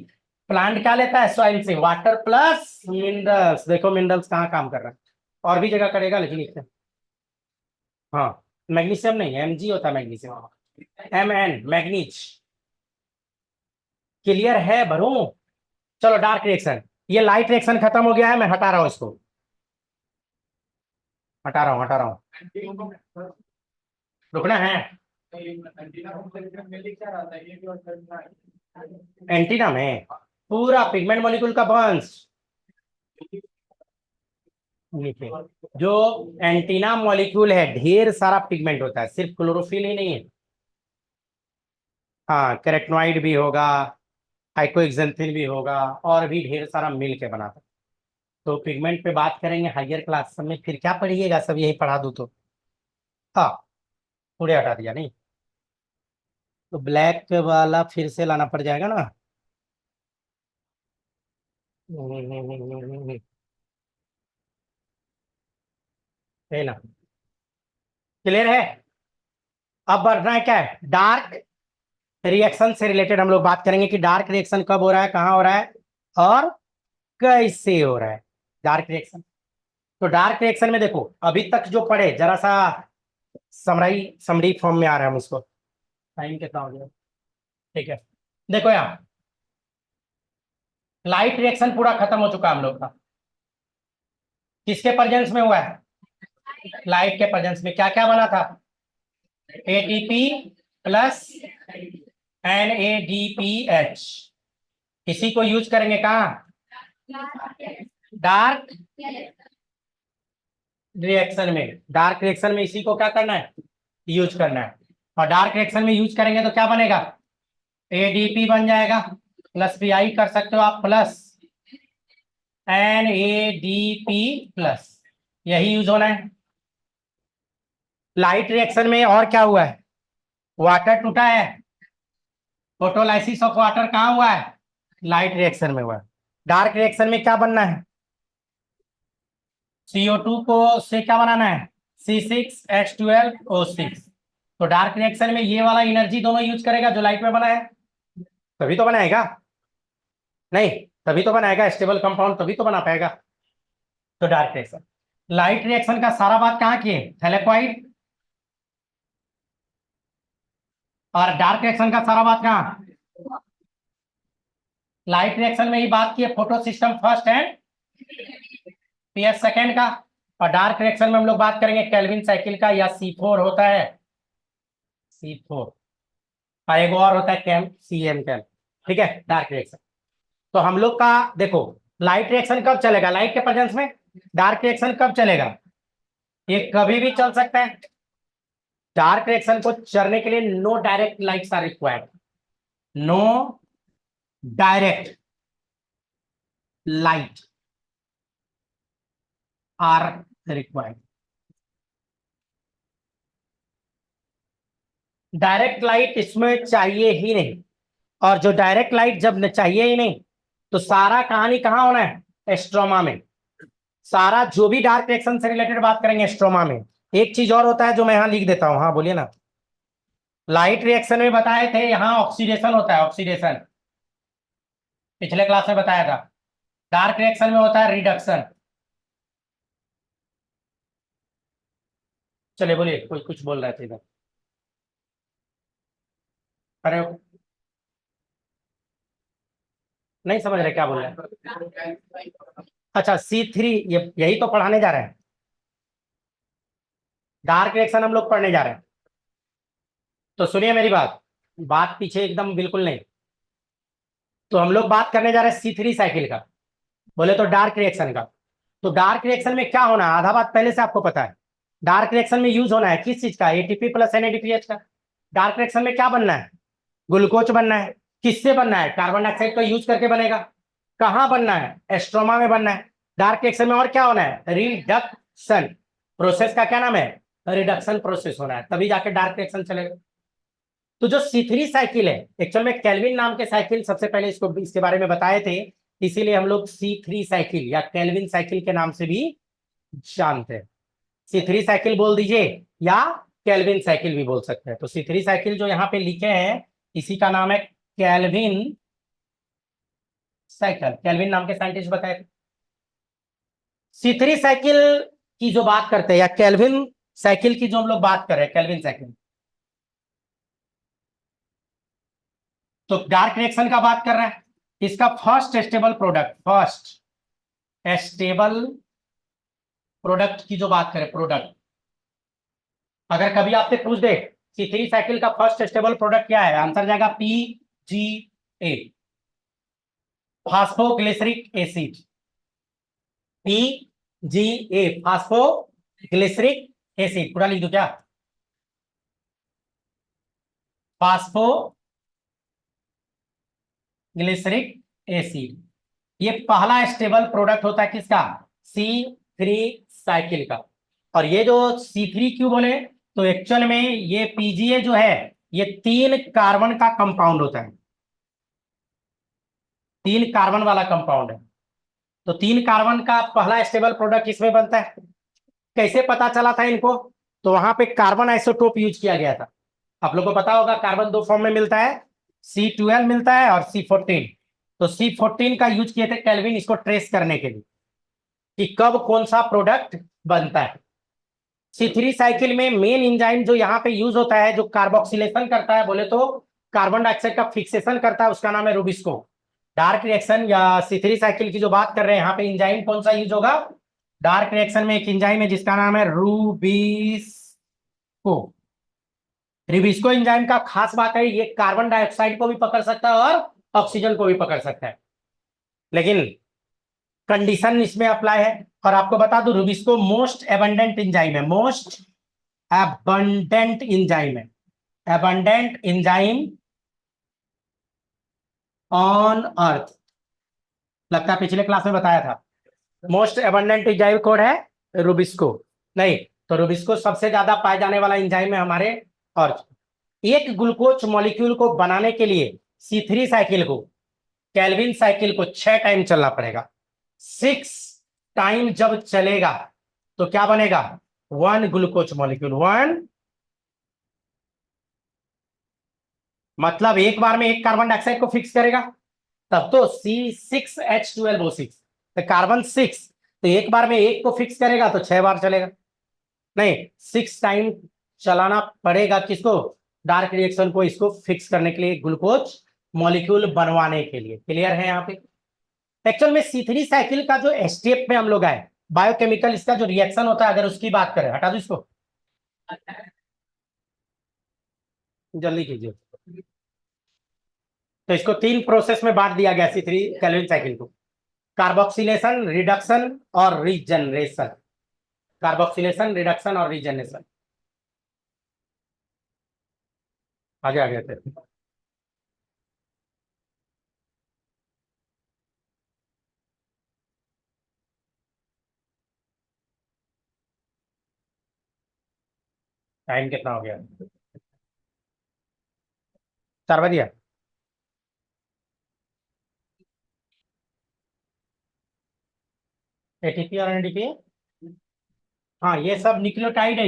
प्लांट क्या लेता है सॉइल से, वाटर प्लस मिनरल्स। देखो मिनरल्स कहाँ काम कर रहा है, और भी जगह करेगा लेकिन इससे, हाँ मैग्नीशियम नहीं, Mg होता है मैग्नीशियम, Mn मैग्नीज। क्लियर है भरू। चलो डार्क रिएक्शन, ये लाइट रिएक्शन खत्म हो गया है, मैं हटा रहा हूँ इसको, हटा रहा हूँ, रुकना है। एंटीना में पूरा पिगमेंट मॉलिक्यूल का वंश नीचे, जो एंटीना मॉलिक्यूल है ढेर सारा पिगमेंट होता है, सिर्फ क्लोरोफिल ही नहीं है, हाँ कैरेटनॉइड भी होगा, हाइपोक्सेंथिन भी होगा, और भी ढेर सारा मिल के बनाता है। तो पिगमेंट पे बात करेंगे हायर क्लास में, फिर क्या पढ़िएगा, सब यही पढ़ा दूँ तो। हाँ, पूरे हटा दिया नहीं तो ब्लैक वाला फिर से लाना पड़ जाएगा ना। है ना, क्लियर है। अब बढ़ना है क्या है, डार्क रिएक्शन से रिलेटेड हम लोग बात करेंगे कि डार्क रिएक्शन कब हो रहा है, कहाँ हो रहा है और कैसे हो रहा है डार्क रिएक्शन। तो डार्क रिएक्शन में देखो, अभी तक जो पढ़े जरा सा समराई समरी फॉर्म में आ रहा है हम उसको। टाइम कितना हो गया, ठीक है। देखो यहाँ लाइट रिएक्शन पूरा खत्म हो चुका है हम लोग का। किसके प्रेजेंस में हुआ है, लाइट के प्रेजेंस में क्या क्या बना था, एटीपी प्लस NADPH। इसी को यूज करेंगे कहाँ, डार्क रिएक्शन में। डार्क रिएक्शन में इसी को क्या करना है, यूज करना है। और डार्क रिएक्शन में यूज करेंगे तो क्या बनेगा, ADP बन जाएगा, प्लस PI कर सकते हो आप, प्लस NADP प्लस, यही यूज होना है। लाइट रिएक्शन में और क्या हुआ है, वाटर टूटा है, फोटोलाइसिस ऑफ वाटर कहाँ हुआ है, लाइट रिएक्शन में हुआ है। डार्क रिएक्शन में क्या बनना है, CO2 को से क्या बनाना है, C6H12O6। तो डार्क रिएक्शन में ये वाला एनर्जी दोनों यूज करेगा जो लाइट में बना है, तभी तो बनाएगा, नहीं तभी तो बनाएगा स्टेबल कंपाउंड, तभी तो बना पाएगा। तो डार्क रिएक्शन, लाइट रिएक्शन का सारा बात कहाँ किए, थैलेक्वाइड। और डार्क रिएक्शन का सारा बात कहाँ, लाइट रिएक्शन में ही बात की है photo system first and PS second का। और डार्क रिएक्शन में हम लोग बात करेंगे केल्विन साइकिल का, या C4 होता है, C4। और एक और होता है CM कैल, ठीक है, डार्क रिएक्शन। तो हम लोग का देखो, लाइट रिएक्शन कब चलेगा, लाइट के प्रेजेंस में। डार्क रिएक्शन कब चलेगा, ये कभी भी चल सकता है। डार्क रिएक्शन को चलने के लिए no direct lights are required, no direct light are required. Direct light इसमें चाहिए ही नहीं। और जो डायरेक्ट लाइट जब चाहिए ही नहीं, तो सारा कहानी कहाँ होना है, एस्ट्रोमा में। सारा जो भी डार्क रिएक्शन से रिलेटेड बात करेंगे एस्ट्रोमा में। एक चीज और होता है जो मैं यहां लिख देता हूं, हाँ बोलिए ना। लाइट रिएक्शन में बताए थे यहां ऑक्सीडेशन होता है, ऑक्सीडेशन पिछले क्लास में बताया था। डार्क रिएक्शन में होता है रिडक्शन। चलिए बोलिए, कोई कुछ बोल रहे थे इधर, अरे नहीं समझ रहे क्या बोल रहे हैं। अच्छा C3, ये यही तो पढ़ाने जा रहे हैं, डार्क रिएक्शन हम लोग पढ़ने जा रहे हैं। तो सुनिए मेरी बात, बात पीछे एकदम बिल्कुल नहीं। तो हम लोग बात करने जा रहे हैं C3 साइकिल का, बोले तो डार्क रिएक्शन का। तो डार्क रिएक्शन में क्या होना है, आधा बात पहले से आपको पता है। डार्क रिएक्शन में यूज होना है किस चीज का, ATP प्लस NADPH का। डार्क रिएक्शन में क्या बनना है, ग्लूकोज बनना है। किससे बनना है, कार्बन डाइऑक्साइड का यूज करके बनेगा। कहाँ बनना है, एस्ट्रोमा में बनना है। डार्क रिएक्शन में और क्या होना है, रिडक्शन। प्रोसेस का क्या नाम है, रिडक्शन प्रोसेस होना है, तभी जाके डार्क रिएक्शन चलेगा। तो जो C3 साइकिल है, एक्चुअल में केल्विन नाम के साइकिल सबसे पहले इसको इसके बारे में बताए थे, इसीलिए हम लोग C3 साइकिल या केल्विन साइकिल के नाम से भी जानते हैं। C3 साइकिल बोल दीजिए या केल्विन साइकिल भी बोल सकते हैं। तो C3 साइकिल जो यहाँ पे लिखे हैं, इसी का नाम है केल्विन साइकिल, केल्विन नाम के साइंटिस्ट बताए। C3 साइकिल की जो बात करते हैं या केल्विन साइकिल की जो हम लोग बात कर रहे हैं, केल्विन साइकिल, तो डार्क रिएक्शन का बात कर रहे हैं। इसका first stable product, first stable product की जो बात करें, प्रोडक्ट, अगर कभी आपसे पूछ दे C3 साइकिल का फर्स्ट स्टेबल प्रोडक्ट क्या है, आंसर जाएगा PGA, phosphoglyceric acid. PGA, phosphoglyceric acid, पूरा लिख दो क्या, फास्फोग्लिसरिक एसिड। ये पहला स्टेबल प्रोडक्ट होता है किसका, C3 साइकिल का। और ये जो C3 क्यों बोले, तो एक्चुअल में ये PGA जो है ये 3 कार्बन का कंपाउंड होता है, 3 कार्बन वाला कंपाउंड है। तो 3 कार्बन का पहला स्टेबल प्रोडक्ट इसमें बनता है। कैसे पता चला था इनको, तो वहां पे कार्बन आइसोटोप यूज किया गया था। आप लोग को पता होगा कार्बन 2 फॉर्म में मिलता है, C12 मिलता है और C14। तो C14 का यूज किए थे केल्विन इसको ट्रेस करने के लिए कि कब कौन सा प्रोडक्ट बनता है। C3 साइकिल में मेन एंजाइम जो यहाँ पे यूज होता है, जो कार्बोक्सिलेशन करता है बोले तो कार्बन डाइऑक्साइड का फिक्सेशन करता है, उसका नाम है रूबिस्को। डार्क रिएक्शन या C3 साइकिल की जो बात कर रहे हैं यहाँ पे एंजाइम कौन सा यूज होगा, डार्क रिएक्शन में एक एंजाइम है जिसका नाम है रूबिस्को। रिबिस्को एंजाइम का खास बात है ये कार्बन डाइऑक्साइड को भी पकड़ सकता है और ऑक्सीजन को भी पकड़ सकता है, लेकिन कंडीशन इसमें अप्लाई है। और आपको बता दूं रूबिस्को मोस्ट एबंडेंट एंजाइम है, मोस्ट एबंडेंट एंजाइम है, एबंडेंट एंजाइम ऑन अर्थ। लगता है पिछले क्लास में बताया था। मोस्ट एबंडेंट एंजाइम कौन है, रूबिस्को। नहीं, तो रूबिस्को सबसे ज्यादा पाए जाने वाला एंजाइम है हमारे अर्थ। एक ग्लूकोज मॉलिक्यूल को बनाने के लिए C3 साइकिल को, केल्विन साइकिल को 6 टाइम चलना पड़ेगा। 6 टाइम जब चलेगा तो क्या बनेगा, 1 ग्लूकोज मॉलिक्यूल, 1। मतलब एक बार में एक कार्बन डाइऑक्साइड को फिक्स करेगा, तब तो C6H12O6, तो कार्बन 6, तो एक बार में एक को फिक्स करेगा तो 6 बार चलेगा। नहीं, 6 टाइम चलाना पड़ेगा किसको, डार्क रिएक्शन को, इसको फिक्स करने के लिए, ग्लूकोज मॉलिक्यूल बनवाने के लिए। क्लियर है यहाँ पे। एक्चुअल में C3 साइकिल का जो स्टेप में हम लोग आए, बायोकेमिकल इसका जो रिएक्शन होता है अगर उसकी बात करें, हटा दो इसको, जल्दी कीजिए। तो इसको 3 प्रोसेस में बांट दिया गया C3 केल्विन साइकिल को, कार्बोक्सिलेशन, रिडक्शन और रीजनरेशन। कार्बोक्सिलेशन, रिडक्शन और रीजनरेशन। आगे आगे थे। टाइम कितना हो गया, 4 बजे। ATP और NADP, हाँ ये सब न्यूक्लियोटाइड है,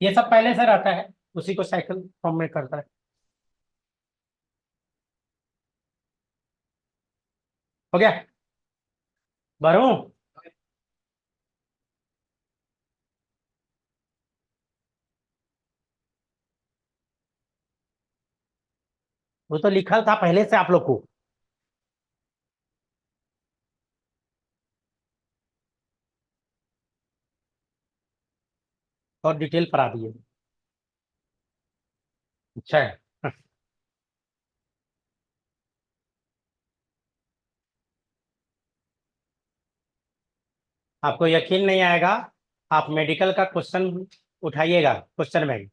ये सब पहले से रहता है, उसी को साइकिल फॉर्म में करता है। हो गया, भरूं। वो तो लिखल था पहले से आप लोग को, और डिटेल पढ़ा दिए। अच्छा है। आपको यकीन नहीं आएगा, आप मेडिकल का क्वेश्चन उठाइएगा, क्वेश्चन में,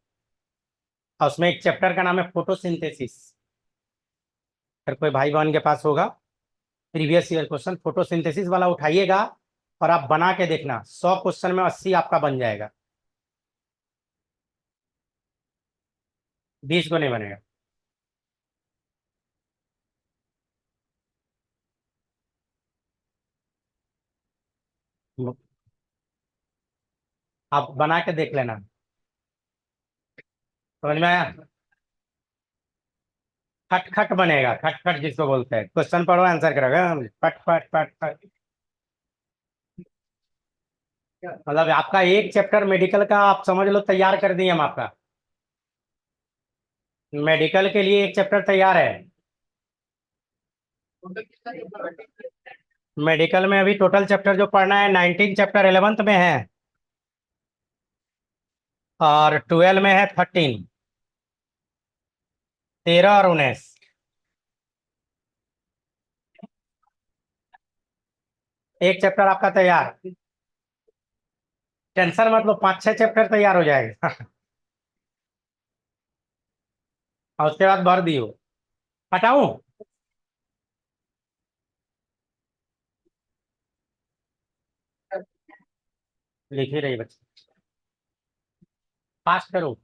और उसमें एक चैप्टर का नाम है फोटोसिंथेसिस। अगर कोई भाई बहन के पास होगा प्रीवियस ईयर क्वेश्चन फोटोसिंथेसिस वाला उठाइएगा, और आप बना के देखना, 100 क्वेश्चन में 80 आपका बन जाएगा, 20 को नहीं बनेगा। आप बना के देख लेना, समझ में आया। खट खट बनेगा, खट खट जिसको बोलते हैं, क्वेश्चन पढ़ो आंसर करोगे, फट फट फट फट। मतलब आपका एक चैप्टर मेडिकल का आप समझ लो तैयार कर दिए हम आपका, मेडिकल के लिए एक चैप्टर तैयार है। मेडिकल में अभी टोटल चैप्टर जो पढ़ना है 19 चैप्टर 11th में है, और 12 में है 13, 13 और 19। एक चैप्टर आपका तैयार, टेंशन मत लो, 5-6 चैप्टर तैयार हो जाएगा। और उसके बाद भर दियो। हटाऊं, लिख ही रही बच्चे, फास्ट करो।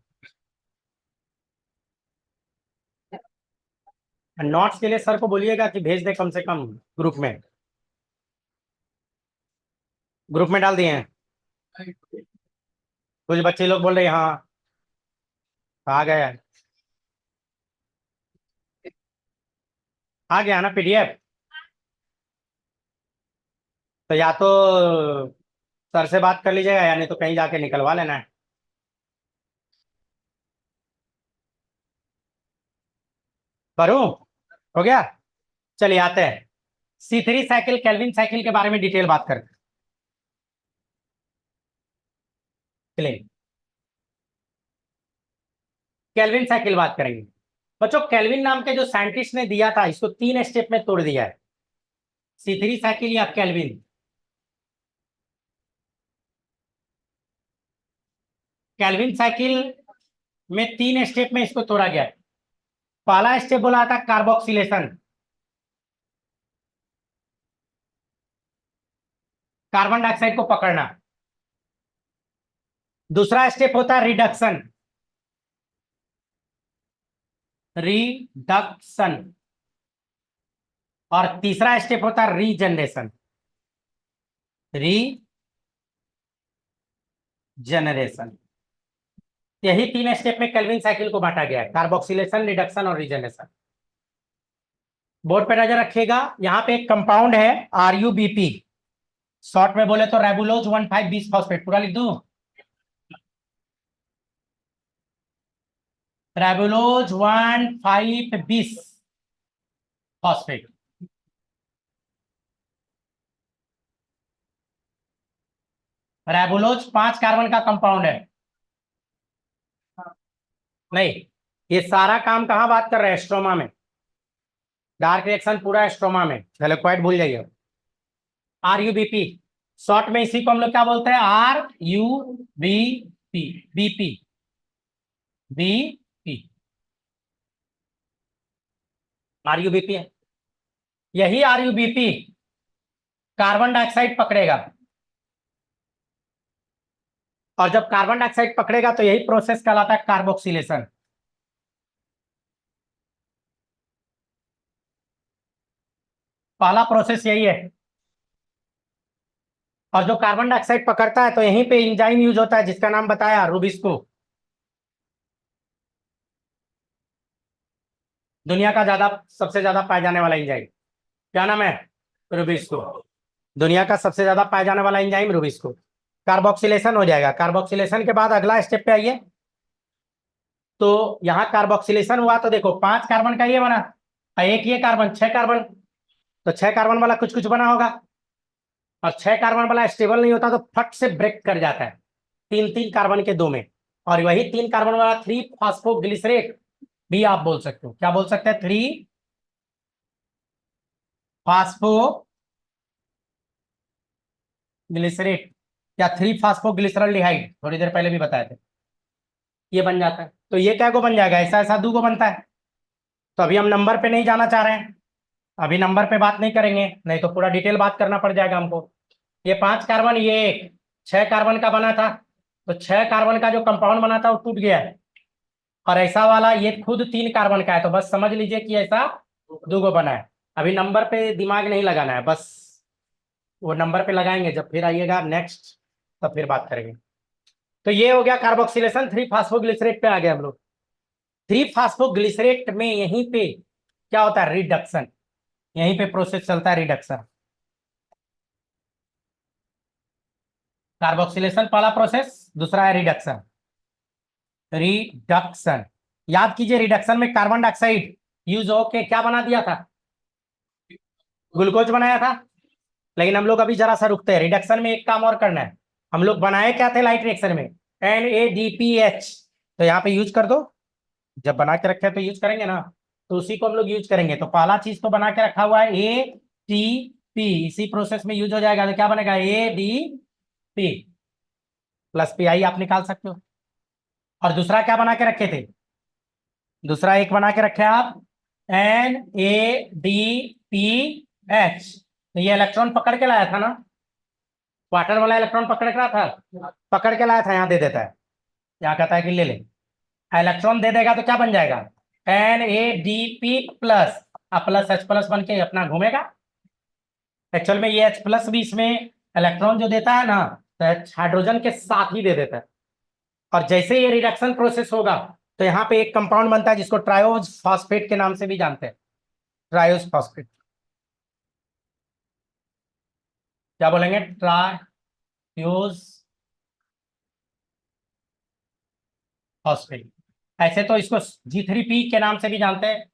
नोट्स के लिए सर को बोलिएगा कि भेज दे कम से कम ग्रुप में। ग्रुप में डाल दिए हैं। कुछ बच्चे लोग बोल रहे हैं हाँ आ गया है। आ गया ना पीडीएफ। तो या तो सर से बात कर लीजिएगा या नहीं तो कहीं जाके निकलवा लेना है। करूं? हो गया। चलिए आते हैं। C3 साइकिल, केल्विन साइकिल के बारे में डिटेल बात करते हैं। चलिए केल्विन साइकिल बात करेंगे। बच्चों केल्विन नाम के जो साइंटिस्ट ने दिया था इसको 3 स्टेप में तोड़ दिया है। C3 साइकिल या केल्विन। केल्विन साइकिल में 3 स्टेप में इसको तोड़ा गया है। पहला स्टेप बोला था कार्बोक्सिलेशन, कार्बन डाइऑक्साइड को पकड़ना। दूसरा स्टेप होता है रिडक्शन, रिडक्शन। और तीसरा स्टेप होता है रीजनरेशन, रीजनरेशन। यही 3 स्टेप में केल्विन साइकिल को बांटा गया है, कार्बोक्सिलेशन, रिडक्शन और रीजनरेशन। बोर्ड पे नजर रखिएगा, यहाँ पे एक कंपाउंड है RuBP, शॉर्ट में बोले तो रेबुलोज 1,5,20 फॉस्फेट। पूरा लिख दूं? रेबुलोज 1,5,20 फॉस्फेट। रेबुलोज 5 कार्बन का कंपाउंड है। नहीं, ये सारा काम कहाँ बात कर रहे हैं? स्ट्रोमा में। डार्क रिएक्शन पूरा स्ट्रोमा में, थैलेक्वाइड भूल जाइए। RuBP, शॉर्ट में इसी को हम लोग क्या बोलते हैं? RuBP, बीपी, बीपी, RuBP है। यही RuBP कार्बन डाइऑक्साइड पकड़ेगा, और जब कार्बन डाइऑक्साइड पकड़ेगा तो यही प्रोसेस कहलाता है कार्बोक्सिलेशन। पहला प्रोसेस यही है। और जो कार्बन डाइऑक्साइड पकड़ता है तो यहीं पे एंजाइम यूज होता है जिसका नाम बताया, रूबिस्को। दुनिया का सबसे ज्यादा पाया जाने वाला एंजाइम क्या नाम है? रूबिस्को। दुनिया का सबसे ज्यादा पाया जाने वाला एंजाइम रूबिस्को। कार्बोक्सिलेशन हो जाएगा। कार्बोक्सिलेशन के बाद अगला स्टेप पे आइए। तो यहाँ कार्बोक्सिलेशन हुआ तो देखो 5 कार्बन का ये बना, और एक ये कार्बन, 6 कार्बन। तो 6 कार्बन वाला कुछ कुछ बना होगा, और 6 कार्बन वाला स्टेबल नहीं होता तो फट से ब्रेक कर जाता है 3-3 कार्बन के दो में। और वही 3 कार्बन वाला 3 फास्फोग्लिसरेट भी आप बोल सकते हो। क्या बोल सकते हैं? 3 फास्फोग्लिसरेट या 3 फास्फोग्लिसरल्डिहाइड, थोड़ी देर पहले भी बताए थे। ये बन जाता है। तो ये क्या को बन जाएगा? ऐसा ऐसा दो को बनता है। तो अभी हम नंबर पे नहीं जाना चाह रहे हैं, अभी नंबर पे बात नहीं करेंगे, नहीं तो पूरा डिटेल बात करना पड़ जाएगा हमको। ये 5 कार्बन, ये एक 6 कार्बन का बना था, तो 6 कार्बन का जो कंपाउंड बना था वो टूट गया है। और ऐसा वाला ये खुद 3 कार्बन का है, तो बस समझ लीजिए कि ऐसा दो बना है। अभी नंबर पे दिमाग नहीं लगाना है, बस वो नंबर पे लगाएंगे जब फिर आइएगा नेक्स्ट, तब फिर बात करेंगे। तो ये हो गया कार्बोक्सिलेशन। 3 फास्फोग्लिसरेट पे आ गए हम लोग। 3 फास्फोग्लिसरेट में यहीं पे क्या होता है? रिडक्शन। यहीं पे प्रोसेस चलता है रिडक्शन। कार्बोक्सिलेशन पहला प्रोसेस, दूसरा है रिडक्शन। रिडक्शन, याद कीजिए रिडक्शन में कार्बन डाइऑक्साइड यूज होके क्या बना दिया था? ग्लूकोज बनाया था। लेकिन हम लोग अभी जरा सा रुकते हैं, रिडक्शन में एक काम और करना है। हम लोग बनाए क्या थे लाइट रिएक्शन में? NADPH। तो यहाँ पे यूज कर दो, जब बना के रखे तो यूज करेंगे ना, तो उसी को हम लोग यूज करेंगे। तो पहला चीज तो बना के रखा हुआ है ATP, इसी प्रोसेस में यूज हो जाएगा। तो क्या बनेगा? ADP प्लस PI आप निकाल सकते हो। और दूसरा क्या बना के रखे थे? दूसरा एक बना के रखे आप NADPH। तो ये इलेक्ट्रॉन पकड़ के लाया था ना, वाटर वाला इलेक्ट्रॉन पकड़ के रहा था, पकड़ के लाया था, यहाँ दे देता है, यहाँ कहता है कि ले ले, इलेक्ट्रॉन दे देगा तो क्या बन जाएगा, NADP प्लस, अब प्लस H प्लस बन के अपना घूमेगा। एक्चुअल में ये H प्लस भी इसमें इलेक्ट्रॉन जो देता है ना, तो हाइड्रोजन के साथ ही दे देता है। और जैसे ये रिडक्शन प्रोसेस होगा तो यहाँ पे एक कंपाउंड बनता है जिसको ट्रायोज फॉस्फेट के नाम से भी जानते हैं, ट्रायोज फॉस्फेट। क्या बोलेंगे, ट्रायोज फॉस्फेट। ऐसे तो इसको G3P के नाम से भी जानते हैं,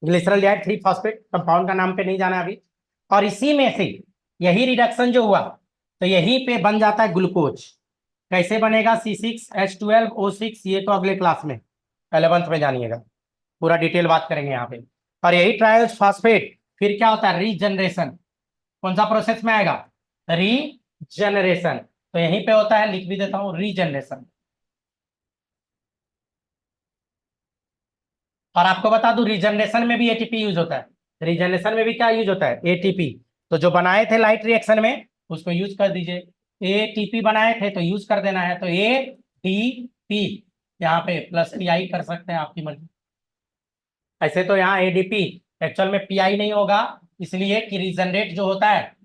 ग्लिसरल 3 फॉस्फेट, कंपाउंड का नाम पे नहीं जाना अभी। और इसी में से यही रिडक्शन जो हुआ तो यही पे बन जाता है ग्लूकोज। कैसे बनेगा, C6H12O6, ये तो अगले क्लास में 11th में जानिएगा, पूरा डिटेल बात करेंगे यहाँ पे। और यही ट्रायोज फॉस्फेट फिर क्या होता है, रीजनरेशन। कौन सा प्रोसेस में आएगा, रीजनरेशन। तो यहीं पे होता है, लिख भी देता हूँ, रीजनरेशन। और आपको बता दूं रीजनरेशन में भी एटीपी यूज होता है। रीजनरेशन में भी क्या यूज होता है, एटीपी। तो जो बनाए थे लाइट रिएक्शन में उसको यूज कर दीजिए, एटीपी बनाए थे तो यूज कर देना है, तो ADP, यहाँ पे प्लस PI कर सकते हैं, आपकी मर्जी। ऐसे तो यहाँ ADP एक्चुअल में PI नहीं होगा, इसलिए कि रीजनरेट जो होता है,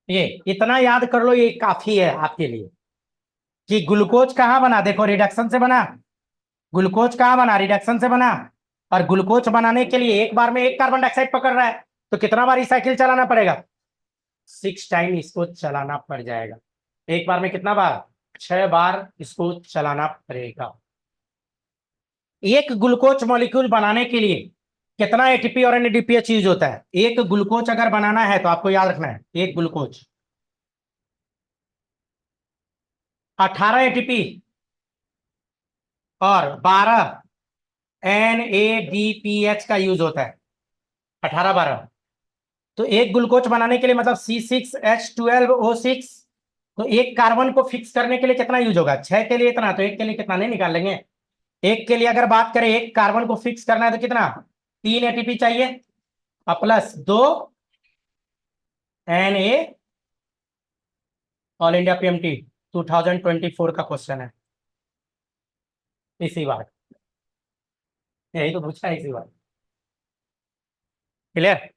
ये इतना याद कर लो, ये काफी है आपके लिए कि ग्लूकोज कहाँ बना, देखो रिडक्शन से बना, ग्लूकोज कहाँ बना, रिडक्शन से बना। और ग्लूकोज बनाने के लिए एक बार में एक कार्बन डाइऑक्साइड पकड़ रहा है, तो कितना बार साइकिल चलाना पड़ेगा, 6 टाइम इसको चलाना पड़ जाएगा। एक बार में कितना बार, 6 बार इसको चलाना पड़ेगा। एक ग्लूकोज मॉलिक्यूल बनाने के लिए कितना एटीपी और NADPH यूज होता है, एक ग्लूकोज अगर बनाना है तो आपको याद रखना है, एक ग्लूकोज 18 ATP और 12 NADPH का यूज होता है, 18 12। तो एक ग्लूकोज बनाने के लिए मतलब C6H12O6, तो एक कार्बन को फिक्स करने के लिए कितना यूज होगा, 6 के लिए इतना, तो एक के लिए कितना नहीं निकाल लेंगे। एक के लिए अगर बात करें, एक कार्बन को फिक्स करना है तो कितना, 3 ATP चाहिए, और plus 2 Na। All India PMT 2024 का क्वेश्चन है, इसी बार, यही तो पूछा है इसी बार। क्लियर,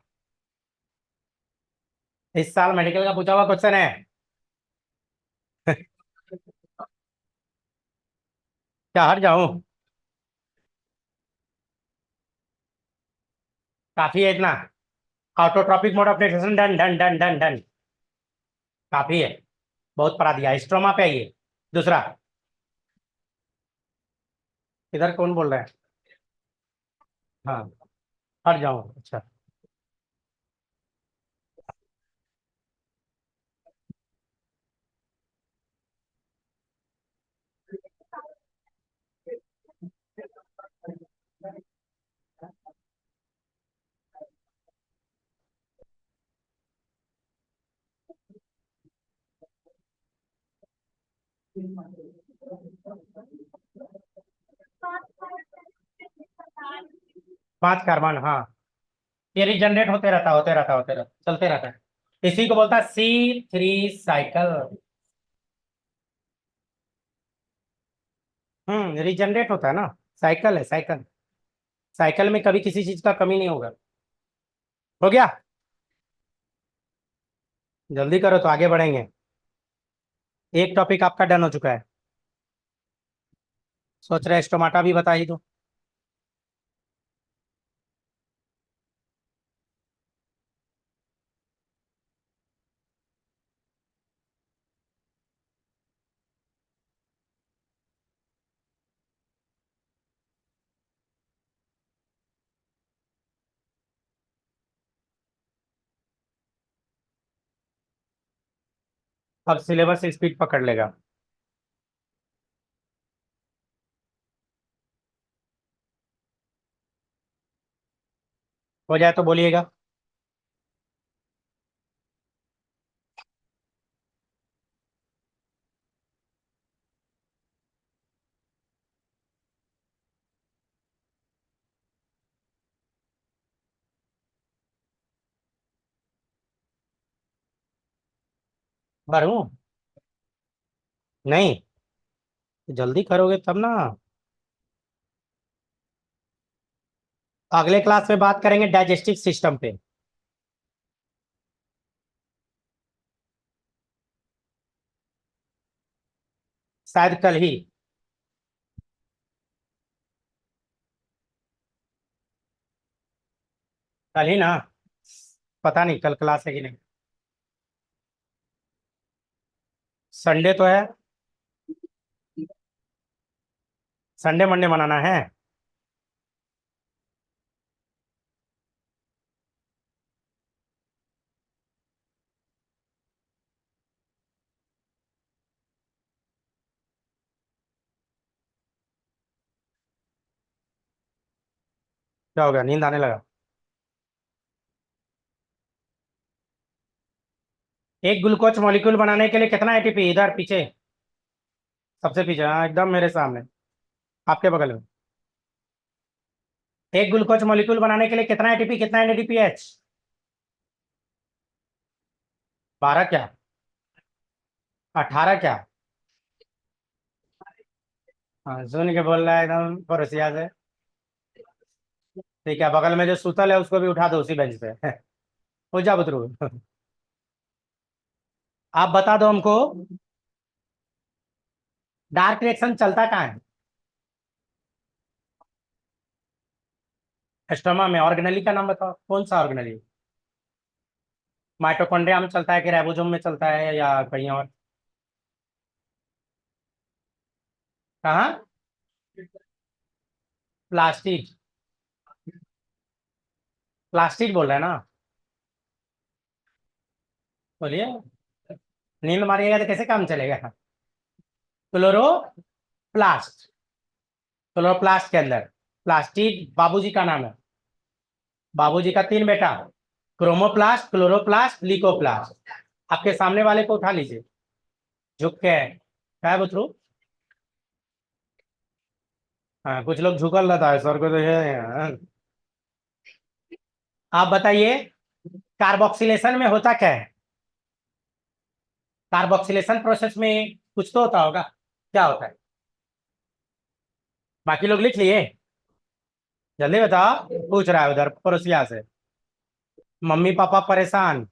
इस साल मेडिकल का पूछा हुआ क्वेश्चन है। क्या हट जाऊं, काफी है इतना। Autotrophic mode of nutrition, done done done done done, काफी है, बहुत पढ़ा दिया। स्ट्रोमा पे आइए, दूसरा। इधर कौन बोल रहा है, हाँ, हट जाओ, अच्छा। 5 कार्बन, हाँ, ये रिजनरेट होते रहता, होते रहता, होते रहता, चलते रहता है। इसी को बोलता है C3 साइकिल। रिजनरेट होता है ना, साइकिल है, साइकिल। साइकिल में कभी किसी चीज का कमी नहीं होगा। हो गया, जल्दी करो तो आगे बढ़ेंगे। एक टॉपिक आपका डन हो चुका है, सोच रहे स्टोमाटा भी बता ही दो। अब सिलेबस स्पीड पकड़ लेगा, हो जाए तो बोलिएगा। भरूं? नहीं, जल्दी करोगे तब ना। अगले क्लास में बात करेंगे डाइजेस्टिव सिस्टम पे। शायद कल ही। कल ही ना। पता नहीं कल क्लास है कि नहीं। संडे तो है। संडे मंडे मनाना है। क्या हो गया, नींद आने लगा? एक ग्लूकोज मॉलिक्यूल बनाने के लिए कितना एटीपी? इधर पीछे, सबसे पीछे, हाँ एकदम मेरे सामने, आपके बगल में। एक ग्लूकोज मॉलिक्यूल बनाने के लिए कितना एटीपी, कितना एनएडीपीएच? 12 क्या? 18 क्या? हाँ, सुन के बोल रहा है एकदम परोसिया से। ठीक है, बगल में जो सूतल है उसको भी उठा दो उसी बेंच पे। हो जा बुतरू। आप बता दो हमको, डार्क रिएक्शन चलता कहाँ है? एस्टोमा में। ऑर्गेनेली का नाम बताओ, कौन सा ऑर्गेनेली? माइटोकॉन्ड्रिया में चलता है कि राइबोसोम में चलता है या कहीं और? कहाँ? प्लास्टिड? प्लास्टिड बोल रहे हैं ना? बोलिए। नींद मारिएगा तो कैसे काम चलेगा? क्लोरोप्लास्ट। क्लोरोप्लास्ट के अंदर प्लास्टिड बाबूजी का नाम है। बाबूजी का 3 बेटा, क्रोमोप्लास्ट, क्लोरोप्लास्ट, लीकोप्लास्ट। आपके सामने वाले को उठा लीजिए, झुक के। क्या है बुतरू? हाँ, कुछ लोग झुकल रहता है सर को तो ये, हाँ। आप बताइए, कार्बोक्सिलेशन में होता क्या है? कार्बोक्सिलेशन प्रोसेस में कुछ तो होता होगा, क्या होता है? बाकी लोग लिख लिए? जल्दी बताओ, पूछ रहा है उधर पड़ोसिया से। मम्मी पापा परेशान।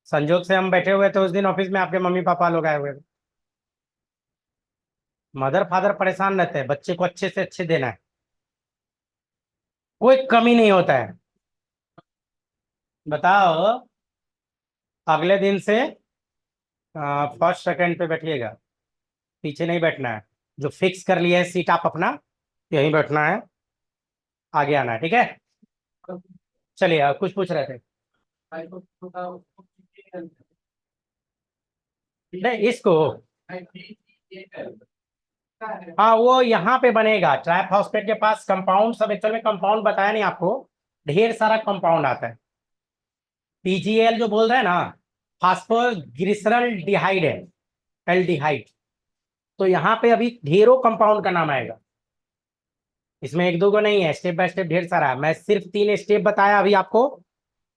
संजोग से हम बैठे हुए थे उस दिन ऑफिस में, आपके मम्मी पापा लोग आए हुए थे। मदर फादर परेशान रहते हैं, बच्चे को अच्छे से अच्छे देना है, कोई कमी नहीं होता है। बताओ, अगले दिन से फर्स्ट सेकंड पे बैठिएगा, पीछे नहीं बैठना है। जो फिक्स कर लिया है सीट आप अपना, यहीं बैठना है, आगे आना है, ठीक है? चलिए, आप कुछ पूछ रहे थे। नहीं, इसको। हाँ, वो यहाँ पे बनेगा ट्राइफॉस्फेट के पास कंपाउंड, सब एक्चुअल में कंपाउंड बताया नहीं आपको, ढेर सारा कंपाउंड आता है। पीजीएल जो बोल रहे हैं ना, फास्फोग्लिसरल डिहाइड है, एल्डिहाइड। तो यहाँ पे अभी ढेरों कंपाउंड का नाम आएगा। इसमें एक दो को नहीं है, स्टेप बाय स्टेप ढेर सारा है। मैं सिर्फ 3 स्टेप बताया अभी आपको।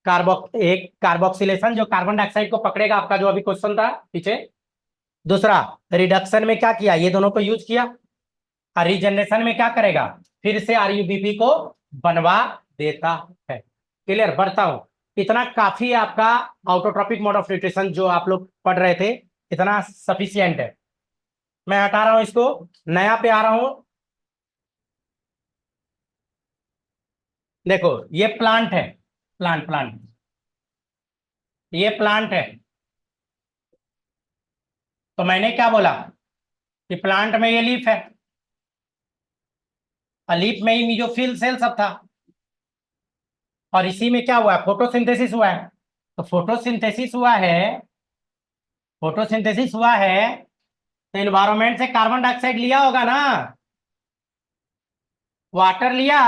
एक कार्बोक्सिलेशन, जो कार्बन डाइऑक्साइड को पकड़ेगा, आपका जो अभी क्वेश्चन था पीछे। दूसरा, रिडक्शन में क्या किया, ये दोनों को यूज किया। और रिजनरेशन में क्या करेगा, फिर से आरयूबीपी को बनवा देता है। क्लियर? बढ़ता हूं, इतना काफी है आपका। आउटोट्रॉपिक मोड ऑफ न्यूट्रिशन जो आप लोग पढ़ रहे थे, इतना सफिशियंट है। मैं हटा रहा हूं इसको, नया पे आ रहा हूं। देखो, ये प्लांट है, प्लांट प्लांट, ये प्लांट है। तो मैंने क्या बोला कि प्लांट में ये लीफ है, और लीफ में ही मीजोफिल सेल सब था, और इसी में क्या हुआ है, फोटोसिंथेसिस हुआ है। तो फोटोसिंथेसिस हुआ है, फोटोसिंथेसिस हुआ है, तो एनवायरमेंट से कार्बन डाइऑक्साइड लिया होगा ना, वाटर लिया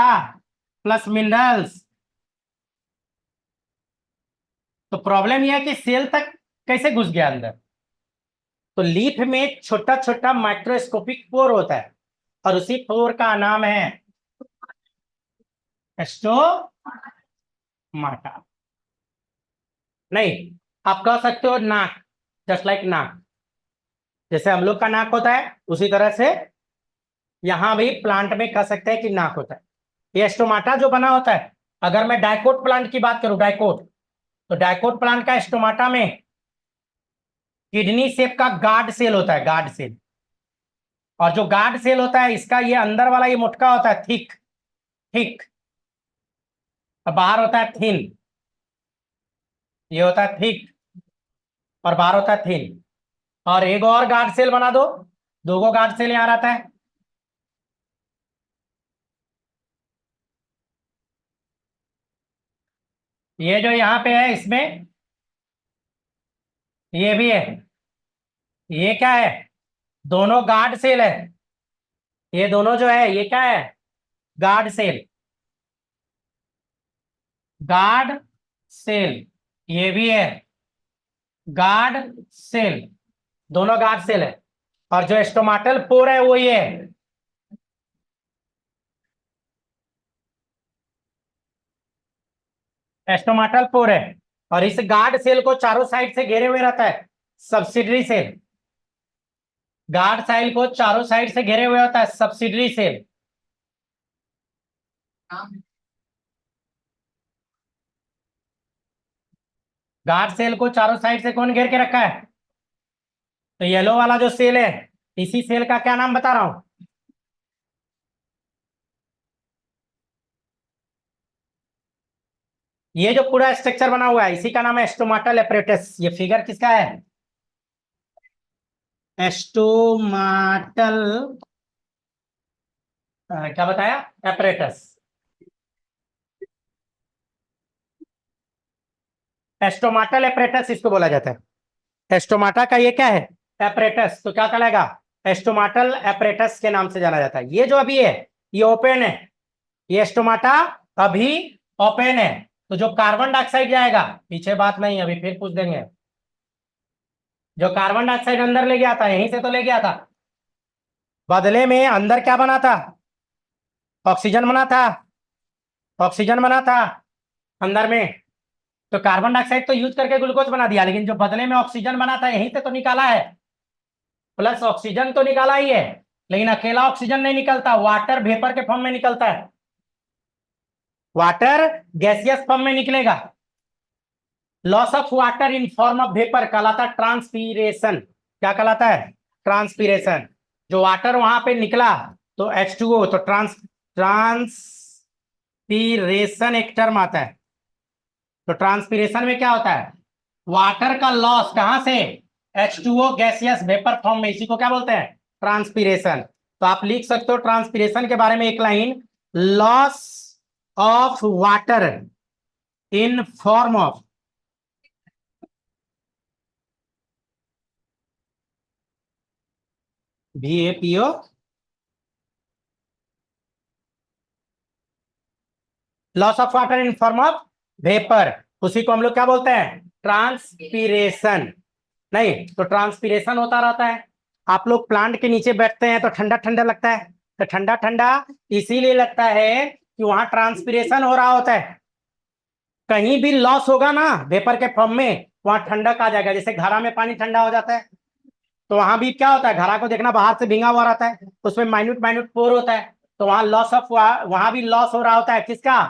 प्लस मिनरल्स। तो प्रॉब्लम यह है कि सेल तक कैसे घुस गया अंदर? तो लीफ में छोटा छोटा माइक्रोस्कोपिक पोर होता है, और उसी पोर का नाम है स्टोमाटा। नहीं, आप कह सकते हो नाक, जस्ट लाइक नाक, जैसे हम लोग का नाक होता है उसी तरह से यहां भी प्लांट में कह सकते हैं कि नाक होता है। ये स्टोमाटा जो बना होता है, अगर मैं डाइकोट प्लांट की बात करूं, डाइकोट, तो डाइकोट प्लांट का स्टोमाटा में किडनी शेप का गार्ड सेल होता है, गार्ड सेल। और जो गार्ड सेल होता है इसका ये अंदर वाला ये मोटका होता है, थिक, थिक, और बाहर होता है थिन। ये होता है थिक और बाहर होता है थिन। और एक और गार्ड सेल बना दो, दो गो गार्ड सेल यहां रहता है। ये जो यहाँ पे है इसमें ये भी है, ये क्या है, दोनों गार्ड सेल है। ये दोनों जो है ये क्या है, गार्ड सेल, गार्ड सेल। ये भी है गार्ड सेल, दोनों गार्ड सेल है। और जो स्टोमाटल पोर है वो ये है, स्टोमाटल पोर है। और इस गार्ड सेल को चारों साइड से घेरे हुए रहता है सब्सिडरी सेल। गार्ड सेल को चारों साइड से घेरे हुए होता है सब्सिडरी सेल। गार्ड सेल को चारों साइड से कौन घेर के रखा है, तो येलो वाला जो सेल है, इसी सेल का क्या नाम बता रहा हूं, ये जो पूरा स्ट्रक्चर बना हुआ है इसी का नाम है स्टोमाटल एपरेटस। ये फिगर किसका है, स्टोमाटल, क्या बताया, एपरेटस। एस्टोमाटल एपरेटस इसको बोला जाता है। एस्टोमाटा का ये क्या है, एपरेटस, तो क्या कहलाएगा, एस्टोमाटल एपरेटस के नाम से जाना जाता है। ये जो अभी है ये ओपन है, ये एस्टोमाटा अभी ओपन है। तो जो कार्बन डाइऑक्साइड जाएगा, पीछे बात नहीं अभी फिर पूछ देंगे, जो कार्बन डाइऑक्साइड अंदर ले गया था यहीं से तो ले गया था, बदले में अंदर क्या बना था, ऑक्सीजन बना था, ऑक्सीजन बना था अंदर में। तो कार्बन डाइऑक्साइड तो यूज करके ग्लूकोज बना दिया, लेकिन जो बदले में ऑक्सीजन बना था यहीं से तो निकाला है, प्लस ऑक्सीजन तो निकाला ही है। लेकिन अकेला ऑक्सीजन नहीं निकलता, वाटर वेपर के फॉर्म में निकलता है, वाटर गैसियस फॉर्म में निकलेगा। Loss of water in form of vapour कहलाता है ट्रांसपीरेशन। क्या कहलाता है, ट्रांसपीरेशन। जो वाटर वहां पे निकला तो H2O, तो ट्रांसपीरेशन एक टर्म आता है। तो ट्रांसपीरेशन में क्या होता है, वाटर का लॉस कहां से, H2O गैसियस वेपर फॉर्म में, इसी को क्या बोलते हैं, ट्रांसपीरेशन। तो आप लिख सकते हो ट्रांसपीरेशन के बारे में एक line, loss of water in form of VAPO, loss of water in form of vapour, उसी को हम लोग क्या बोलते हैं, ट्रांसपीरेशन। नहीं तो ट्रांसपीरेशन होता रहता है। आप लोग प्लांट के नीचे बैठते हैं तो ठंडा ठंडा लगता है, तो ठंडा ठंडा इसीलिए लगता है कि वहां ट्रांसपीरेशन हो रहा होता है। कहीं भी लॉस होगा ना वेपर के फॉर्म में, वहां ठंडक आ जाएगा। जैसे घड़ा में पानी ठंडा हो जाता है, तो वहां भी क्या होता है, घड़ा को देखना बाहर से भींगा हुआ रहता है, उसमें माइन्यूट माइन्यूट पोर होता है, तो वहां लॉस ऑफ, वहां भी लॉस हो रहा होता है, किसका,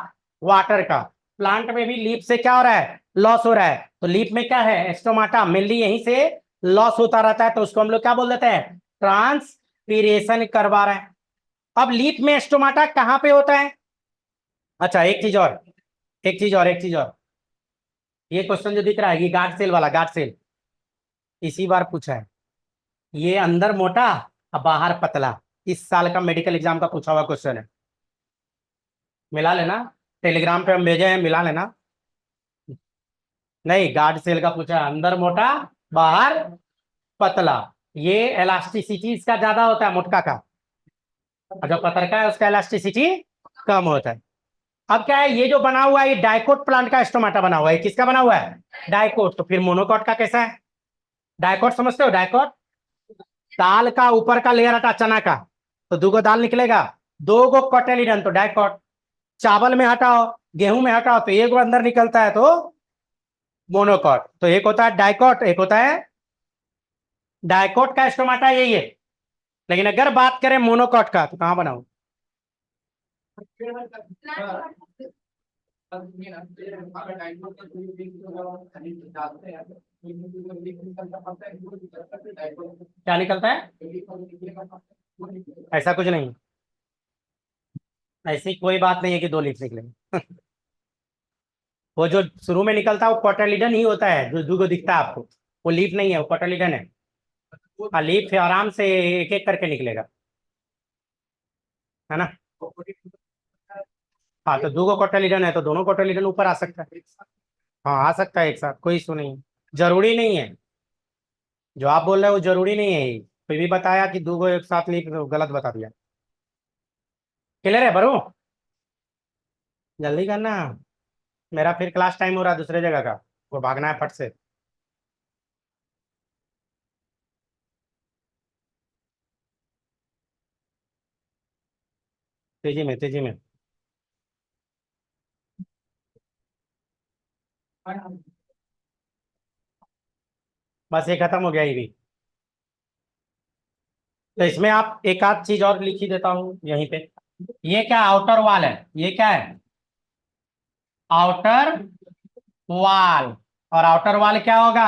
वाटर का। प्लांट में भी लीफ से क्या हो रहा है, लॉस हो रहा है। तो लीफ में क्या है, स्टोमाटा, मेनली यहीं से लॉस होता रहता है, तो उसको हम लोग क्या बोल देते हैं, ट्रांसपीरेशन करवा रहे हैं। अब लीफ में स्टोमाटा कहाँ पे होता है, अच्छा एक चीज और, एक चीज और, ये क्वेश्चन जो दिख रहा है ये गार्ड सेल वाला, गार्ड सेल इसी बार पूछा है। ये अंदर मोटा और बाहर पतला, इस साल का मेडिकल एग्जाम का पूछा हुआ क्वेश्चन है, मिला लेना, टेलीग्राम पे हम भेजे हैं, मिला लेना। नहीं गार्ड सेल का पूछा है, अंदर मोटा बाहर पतला। ये एलास्टिसिटी इसका ज्यादा होता है मोटका का, और जो पतरका है उसका एलास्टिसिटी कम होता है। अब क्या है, ये जो बना हुआ है ये डाइकोट प्लांट का स्टोमाटा बना हुआ है, किसका बना हुआ है, डाइकोट। तो फिर मोनोकोट का कैसा है, डाइकोट समझते हो, डाइकोट, दाल का ऊपर का लेयर हटा चना का, तो दो गो दाल निकलेगा, दो गो कॉटेलिडन तो डाइकोट। चावल में हटाओ, गेहूं में हटाओ, तो एक गो अंदर निकलता है तो मोनोकोट। तो एक होता है डाइकोट, एक होता है डाइकोट का स्टोमाटा यही है, लेकिन अगर बात करें मोनोकॉट का तो कहाँ बनाऊं? क्या निकलता है? ऐसा कुछ नहीं, ऐसी कोई बात नहीं है कि 2 लीफ निकलेंगे। वो जो शुरू में निकलता है वो कोटालिडन ही होता है, जो दूगो दिखता है आपको, वो लीफ नहीं है, वो कोटालिडन है। हाँ, लीफ से आराम से एक एक करके निकलेगा, है ना? हाँ, तो दूगो कोटालिडन है तो दोनों कोटालिडन ऊपर आ सकता है। हाँ, आ सकता है एक साथ, कोई इशू नहीं है, जरूरी नहीं है। जो आप बोल रहे हो वो जरूरी नहीं है ये। फिर भी बताया कि दूगो एक साथ लीफ, तो गलत बता दिया। क्लियर है बरू? जल्दी करना, मेरा फिर क्लास टाइम हो रहा है दूसरे जगह का, वो भागना है फट से। तेजी में, तेजी में। बस ये खत्म हो गया ये भी। तो इसमें आप एक आध चीज और लिख ही देता हूँ यहीं पे। ये क्या आउटर वॉल है? ये क्या है? Outer wall. और आउटर वॉल क्या होगा?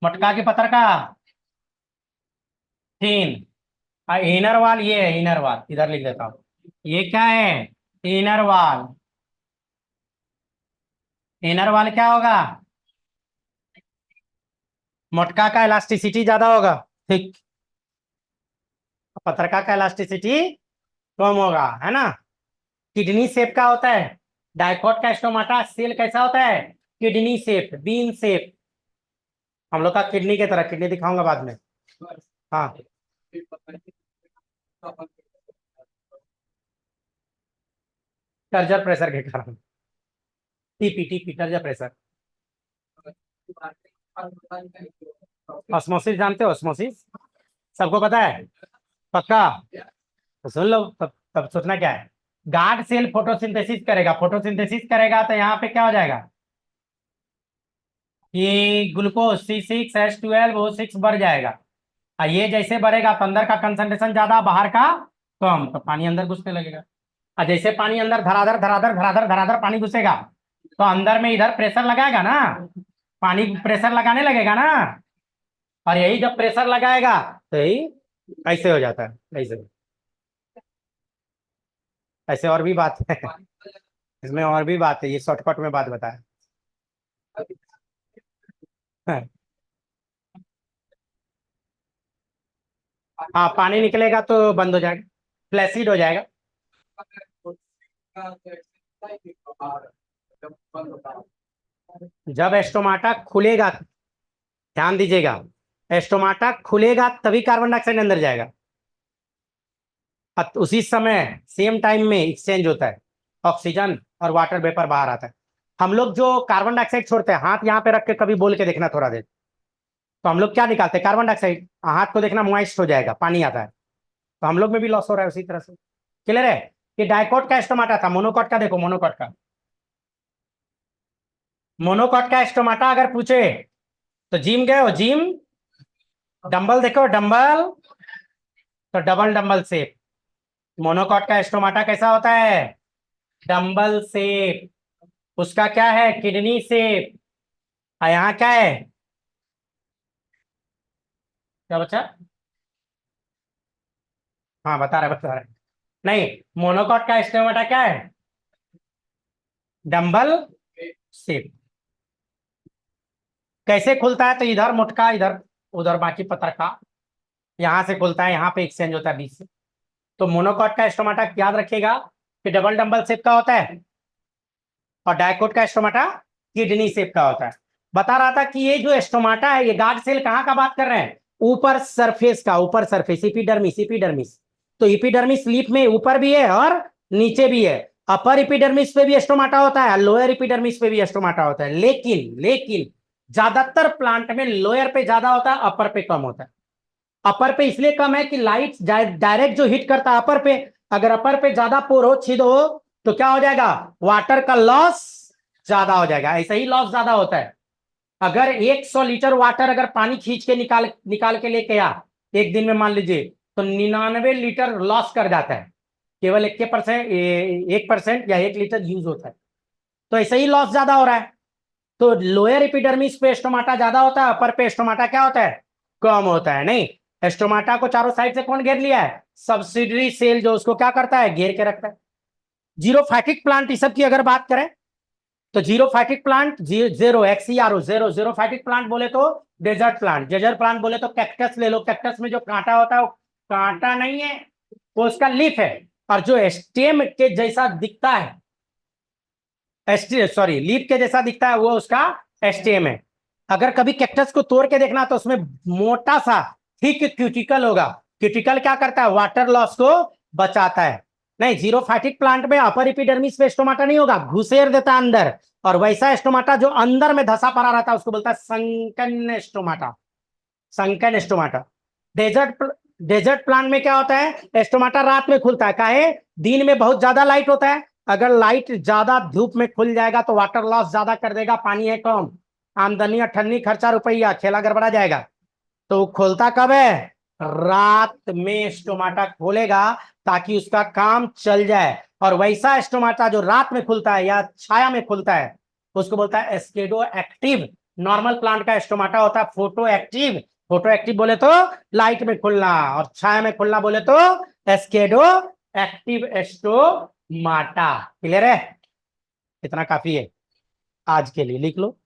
मटका की पत्थर का थिन। इनर वॉल ये है, इनर वॉल इधर लिख देता हूँ। ये क्या है? Inner wall. इनर वॉल क्या होगा? मटका का इलास्टिसिटी ज्यादा होगा, ठीक। पत्थर का इलास्टिसिटी कम होगा, है ना? किडनी शेप का होता है। डाइकोट का स्टोमाटा सेल कैसा होता है? Kidney shape, bean shape. हम लोग का किडनी की तरह, किडनी दिखाऊंगा बाद में। हाँ, टर्जर प्रेशर के कारण। TP, TP turgor pressure. Osmosis जानते हो? ऑस्मोसिस सबको पता है? पक्का? तो सुन लो, तब सोचना क्या है। गार्ड सेल फोटोसिंथेसिस करेगा, फोटोसिंथेसिस करेगा तो यहाँ पे क्या हो जाएगा कि ग्लूकोज C6H12O6 बढ़ जाएगा। और ये जैसे बढ़ेगा तो अंदर का कंसंट्रेशन ज्यादा, बाहर का कम, तो पानी अंदर घुसने लगेगा। और जैसे पानी अंदर धराधर धराधर धराधर धराधर पानी घुसेगा, तो अंदर में इधर प्रेशर लगाएगा ना, पानी प्रेशर लगाने लगेगा ना। और यही जब प्रेशर लगाएगा तो यही ऐसे हो जाता है, ऐसे। ऐसे और भी बात है, इसमें और भी बात है, ये शॉर्टकट में बात बताया। हाँ, पानी निकलेगा तो बंद हो जाएगा, फ्लैसिड हो जाएगा। जब एस्टोमाटा खुलेगा, ध्यान दीजिएगा, एस्टोमाटा खुलेगा तभी कार्बन डाइऑक्साइड अंदर जाएगा। उसी समय सेम टाइम में एक्सचेंज होता है, ऑक्सीजन और वाटर वेपर बाहर आता है। हम लोग जो कार्बन डाइऑक्साइड छोड़ते हैं, हाथ यहाँ पे रख के कभी बोल के देखना थोड़ा देर, तो हम लोग क्या निकालते हैं? Carbon dioxide. हाथ को देखना, मॉइस्ट हो जाएगा, पानी आता है, तो हम लोग में भी लॉस हो रहा है उसी तरह से। क्लियर है? कि डाइकोट का स्टोमाटा था, मोनोकॉट का देखो, मोनोकॉट का। मोनोकॉट का स्टोमाटा अगर पूछे तो जिम गए हो? जिम डंबल देखो, डंबल, तो डबल डंबल शेप। मोनोकॉट का स्टोमाटा कैसा होता है? Dumbbell shape. उसका क्या है? Kidney shape. और यहाँ क्या है? क्या बच्चा? हाँ, बता रहे। नहीं, मोनोकॉट का स्टोमाटा क्या है? Dumbbell shape. कैसे खुलता है? तो इधर मुटका, इधर उधर बाकी पत्रका, यहाँ से खुलता है, यहाँ पे एक्सचेंज होता है बीच से। तो मोनोकॉट का स्टोमाटा याद रखिएगा कि डबल डंबल शेप का होता है, और डायकोट का स्टोमाटा किडनी शेप का होता है। बता रहा था कि ये जो स्टोमाटा है, ये गार्ड सेल कहाँ का बात कर रहे हैं? ऊपर सरफेस का, ऊपर सरफेस, इपिडर्मिस, इपिडर्मिस। तो इपिडर्मिस लीफ में ऊपर भी है और नीचे भी है। अपर इपिडर्मिस पे भी स्टोमाटा होता है, लोअर इपिडर्मिस पे भी स्टोमाटा होता है, लेकिन लेकिन ज्यादातर प्लांट में लोअर पे ज्यादा होता है, अपर पे कम होता है। अपर पे इसलिए कम है कि लाइट डायरेक्ट जो हिट करता है अपर पे, अगर अपर पे ज्यादा पोर हो, छेद हो, तो क्या हो जाएगा? वाटर का लॉस ज्यादा हो जाएगा, ऐसा ही लॉस ज्यादा होता है। अगर 100 लीटर वाटर अगर पानी खींच के निकाल के लेके आ एक दिन में, मान लीजिए, तो 99 लीटर लॉस कर जाता है, केवल 1% या 1 लीटर यूज होता है। तो ऐसे ही लॉस ज्यादा हो रहा है। तो लोअर एपिडर्मिस पे स्टोमाटा ज्यादा होता है, अपर पे स्टोमाटा क्या होता है, कम होता है। नहीं, स्टोमाटा को चारों साइड से कौन घेर लिया है, सब्सिडरी सेल, जो उसको क्या करता है, घेर के रखता है। जीरोफाइटिक प्लांट इस सब की अगर बात करें तो xerophytic plant, zero XERO, xerophytic plant बोले तो डेजर्ट प्लांट, डेजर्ट प्लांट बोले तो कैक्टस ले लो। कैक्टस में जो कांटा होता है वो कांटा नहीं है, वो उसका लीफ है, और जो स्टेम के जैसा दिखता है, सॉरी, लीफ के जैसा दिखता है, वो उसका स्टेम है। अगर कभी कैक्टस को तोड़ के देखना तो उसमें मोटा सा थिक क्यूटिकल होगा। क्यूटिकल क्या करता है, वाटर लॉस को बचाता है। नहीं, जीरोफाइटिक प्लांट में अपर एपिडर्मिस पे स्टोमाटा नहीं होगा, घुसेर देता है अंदर, और वैसा स्टोमाटा जो अंदर में धसा पड़ा रहता है उसको बोलता है sunken stomata, sunken stomata. Desert desert plant में क्या होता है, स्टोमाटा रात में खुलता है, काहे, दिन में बहुत ज्यादा लाइट होता है, अगर लाइट ज्यादा धूप में खुल जाएगा तो वाटर लॉस ज्यादा कर देगा, पानी है कम, आमदनी अठन्नी, खर्चा रुपया, खेला गड़बड़ा जाएगा। तो वो खोलता कब है, रात में स्टोमाटा खोलेगा ताकि उसका काम चल जाए। और वैसा स्टोमाटा जो रात में खुलता है या छाया में खुलता है उसको बोलता है एस्केडो एक्टिव। नॉर्मल प्लांट का स्टोमाटा होता है फोटो एक्टिव। फोटो एक्टिव बोले तो लाइट में खुलना, और छाया में खुलना बोले तो एस्केडो एक्टिव स्टोमाटा। क्लियर है, इतना काफी है आज के लिए, लिख लो।